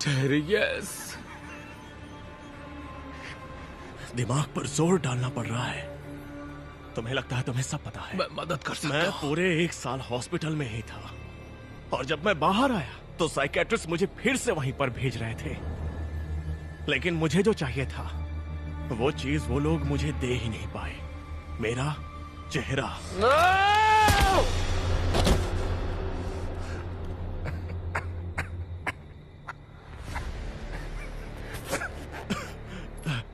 Speaker 3: टेरी, यस।
Speaker 2: दिमाग पर जोर डालना पड़ रहा है। तुम्हें लगता है तुम्हें सब पता है?
Speaker 3: मैं मदद कर सकता
Speaker 2: मैं
Speaker 3: हूँ।
Speaker 2: पूरे 1 साल हॉस्पिटल में ही था और जब मैं बाहर आया तो साइकेट्रिस्ट मुझे फिर से वहीं पर भेज रहे थे। लेकिन मुझे जो चाहिए था वो चीज वो लोग मुझे दे ही नहीं पाए। मेरा चेहरा।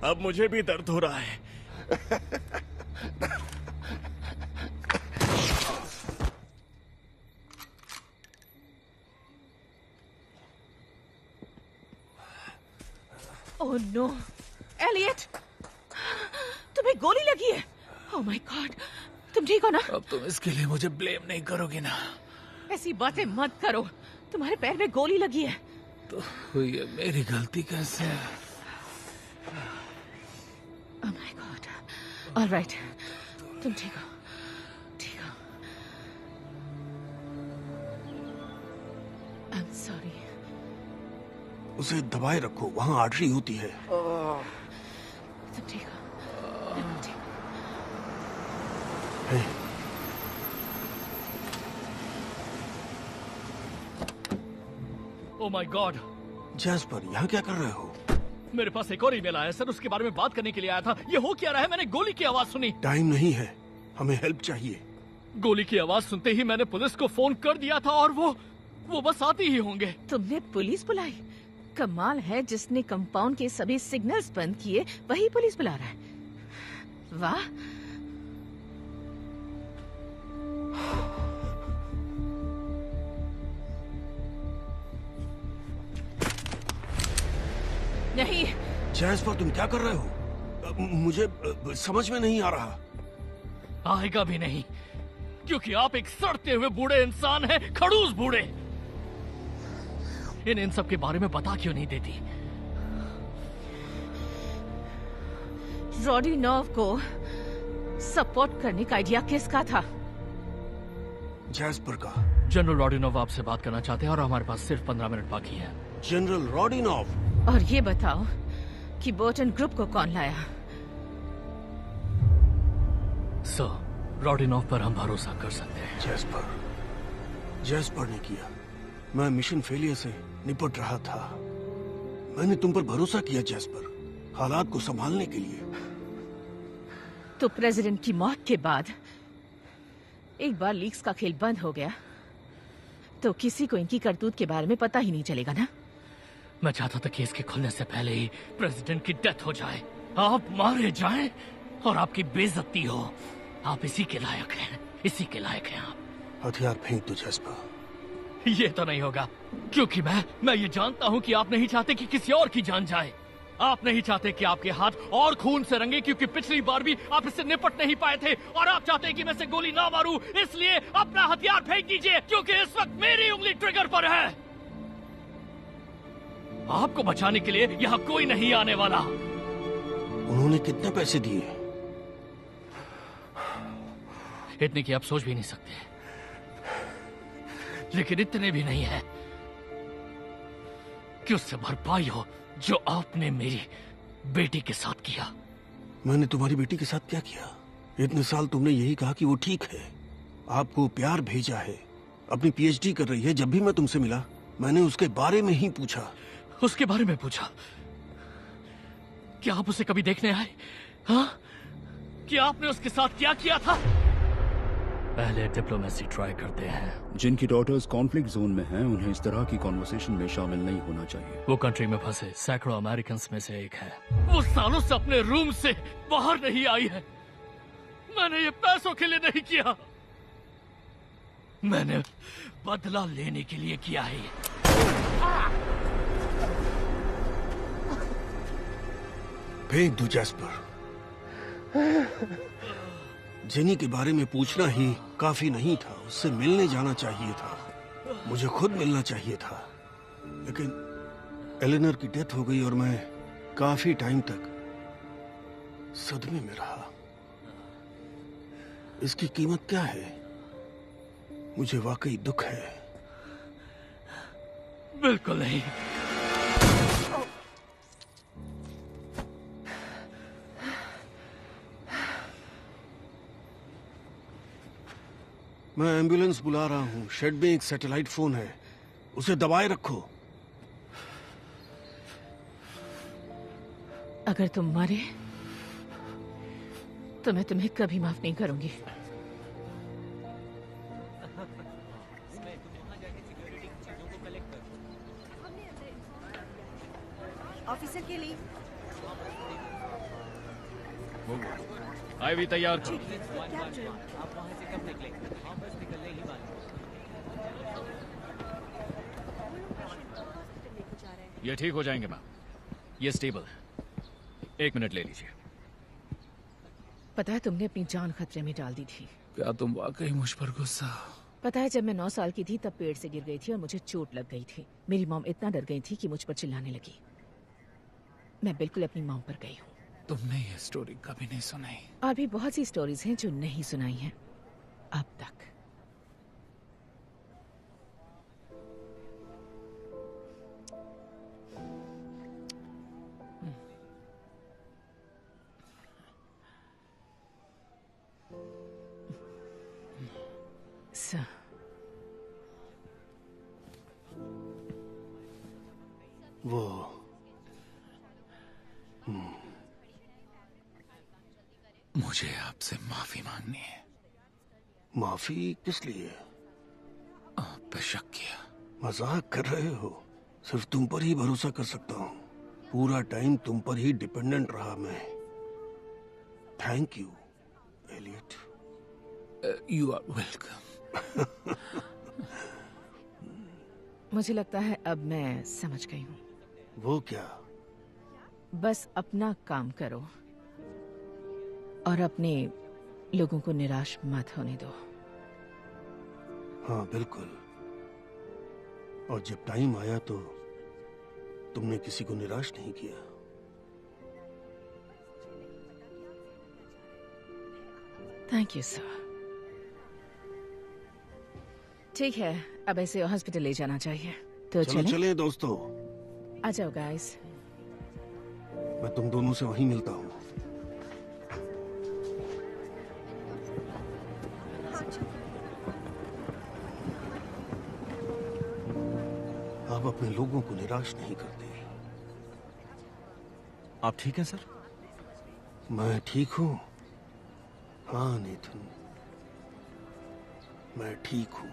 Speaker 2: अब मुझे भी दर्द हो रहा है।
Speaker 8: ओह नो, एलियट, तुम्हें गोली लगी है। ओह माय गॉड, तुम ठीक हो ना?
Speaker 3: अब तुम इसके लिए मुझे ब्लेम नहीं करोगी ना?
Speaker 8: ऐसी बातें मत करो, तुम्हारे पैर में गोली लगी है।
Speaker 3: तो ये मेरी गलती कैसे?
Speaker 8: ओह माय गॉड, ऑलराइट, तुम ठीक हो, ठीक हो। I am sorry.
Speaker 1: उसे दबाए रखो, वहाँ आर्टरी होती है।
Speaker 8: तुम ठीक हो, बिल्कुल ठीक हो।
Speaker 1: हे,
Speaker 5: ओह माय गॉड,
Speaker 1: जैस्पर, यहाँ क्या कर रहे हो?
Speaker 5: मेरे पास एक और ईमेल आया सर, उसके बारे में बात करने के लिए आया था। ये हो क्या रहा है? मैंने गोली की आवाज सुनी।
Speaker 1: टाइम नहीं है, हमें हेल्प चाहिए।
Speaker 5: गोली की आवाज सुनते ही मैंने पुलिस को फोन कर दिया था और वो बस आती ही होंगे।
Speaker 8: तुमने पुलिस बुलाई? कमाल है, जिसने कंपाउंड के सभी सिग्नल्स बंद किए वही पुलिस बुला रहा है। वाह। नहीं।
Speaker 1: जैस्पर, तुम क्या कर रहे हो? मुझे समझ में नहीं आ रहा।
Speaker 5: आएगा भी नहीं, क्योंकि आप एक सड़ते हुए बूढ़े इंसान हैं, खड़ूस बूढ़े। इन सब के बारे में बता क्यों नहीं देती?
Speaker 8: रोडिनोव को सपोर्ट करने का आइडिया किसका था?
Speaker 1: जैस्पर का।
Speaker 5: जनरल रोडिनोव आपसे बात करना चाहते हैं और हमारे पास सिर्फ 15 मिनट बाकी है।
Speaker 1: जनरल रोडिनोव?
Speaker 8: और ये बताओ कि बोर्टन ग्रुप को कौन लाया?
Speaker 5: सर, रोडिनोव पर हम भरोसा कर सकते हैं।
Speaker 1: जैस्पर ने किया। मैं मिशन फेलियर से निपट रहा था। मैंने तुम पर भरोसा किया जैस्पर, हालात को संभालने के लिए।
Speaker 8: तो प्रेसिडेंट की मौत के बाद एक बार लीक्स का खेल बंद हो गया तो किसी को इनकी करतूत के बारे में पता ही नहीं चलेगा ना?
Speaker 5: मैं चाहता था कि इसके खुलने से पहले ही प्रेसिडेंट की डेथ हो जाए, आप मारे जाएं और आपकी बेइज्जती हो। आप इसी के लायक हैं, इसी के लायक हैं आप।
Speaker 1: हथियार फेंक दो जैस्पर।
Speaker 5: ये तो नहीं होगा, क्योंकि मैं ये जानता हूँ कि आप नहीं चाहते कि किसी और की जान जाए। आप नहीं चाहते कि आपके हाथ और खून से रंगे, क्योंकि पिछली बार भी आप इससे निपट नहीं पाए थे। और आप चाहते हैं कि मैं से गोली ना मारूं, इसलिए अपना हथियार फेंक दीजिए, क्योंकि इस वक्त मेरी उंगली ट्रिगर पर है। आपको बचाने के लिए यहाँ कोई नहीं आने वाला।
Speaker 1: उन्होंने कितने पैसे दिए?
Speaker 5: इतने की आप सोच भी नहीं सकते, लेकिन इतने भी नहीं है कि उससे भरपाई हो जो आपने मेरी बेटी के साथ किया।
Speaker 1: मैंने तुम्हारी बेटी के साथ क्या किया? इतने साल तुमने यही कहा कि वो ठीक है, आपको प्यार भेजा है, अपनी पीएचडी कर रही है। जब भी मैं तुमसे मिला मैंने उसके बारे में ही पूछा।
Speaker 5: उसके बारे में पूछा? क्या आप उसे कभी देखने आए? हाँ, क्या आपने उसके साथ क्या किया था? पहले डिप्लोमेसी ट्राई करते हैं।
Speaker 4: जिनकी डॉटर्स कॉन्फ्लिक्ट जोन में हैं उन्हें इस तरह की कॉन्वर्सेशन में शामिल नहीं होना चाहिए।
Speaker 5: वो कंट्री में फंसे सैकड़ों अमेरिकन में से एक है। वो सालों से अपने रूम से बाहर नहीं आई है। मैंने ये पैसों के लिए नहीं किया, मैंने बदला लेने के लिए किया है ये।
Speaker 1: फेंक दो जैस्पर। जेनी के बारे में पूछना ही काफी नहीं था, उससे मिलने जाना चाहिए था, मुझे खुद मिलना चाहिए था। लेकिन एलेनर की डेथ हो गई और मैं काफी टाइम तक सदमे में रहा। इसकी कीमत क्या है? मुझे वाकई दुख है।
Speaker 5: बिल्कुल नहीं।
Speaker 1: मैं एम्बुलेंस बुला रहा हूँ। शेड में एक सैटेलाइट फोन है, उसे दबाए रखो।
Speaker 8: अगर तुम मरे तो मैं तुम्हें कभी माफ नहीं करूंगी।
Speaker 6: ऑफिसर के लिए
Speaker 7: आईवी तैयार करो। ये ठीक हो जाएंगे मैम। ये स्टेबल है। 1 मिनट ले लीजिए।
Speaker 8: पता है तुमने अपनी जान खतरे में डाल दी थी।
Speaker 3: क्या तुम वाकई मुझ पर गुस्सा?
Speaker 8: पता है जब मैं 9 साल की थी तब पेड़ से गिर गई थी और मुझे चोट लग गई थी। मेरी मॉम इतना डर गई थी कि मुझ पर चिल्लाने लगी। मैं बिल्कुल अपनी मॉम पर गई हूँ।
Speaker 3: तुमने ये स्टोरी कभी नहीं सुनाई।
Speaker 8: और भी बहुत सी स्टोरीज हैं जो नहीं सुनाई हैं अब तक।
Speaker 1: वो
Speaker 3: मुझे आपसे माफी मांगनी है।
Speaker 1: माफी किस लिए?
Speaker 3: आप पे शक किया।
Speaker 1: मजाक कर रहे हो? सिर्फ तुम पर ही भरोसा कर सकता हूँ। पूरा टाइम तुम पर ही डिपेंडेंट रहा मैं। Thank you Elliot.
Speaker 3: You are welcome.
Speaker 8: मुझे लगता है अब मैं समझ गई हूँ।
Speaker 1: वो क्या?
Speaker 8: बस अपना काम करो और अपने लोगों को निराश मत होने दो।
Speaker 1: हाँ बिल्कुल। और जब टाइम आया तो तुमने किसी को निराश नहीं किया।
Speaker 8: Thank you sir. ठीक है, अब ऐसे हॉस्पिटल ले जाना चाहिए। तो
Speaker 1: चलो चले दोस्तों।
Speaker 8: आ जाओ गाइस।
Speaker 1: मैं तुम दोनों से वहीं मिलता हूँ। आप अपने लोगों को निराश नहीं करते।
Speaker 2: आप ठीक हैं सर?
Speaker 1: मैं ठीक हूँ। हाँ नेथन, मैं ठीक हूँ।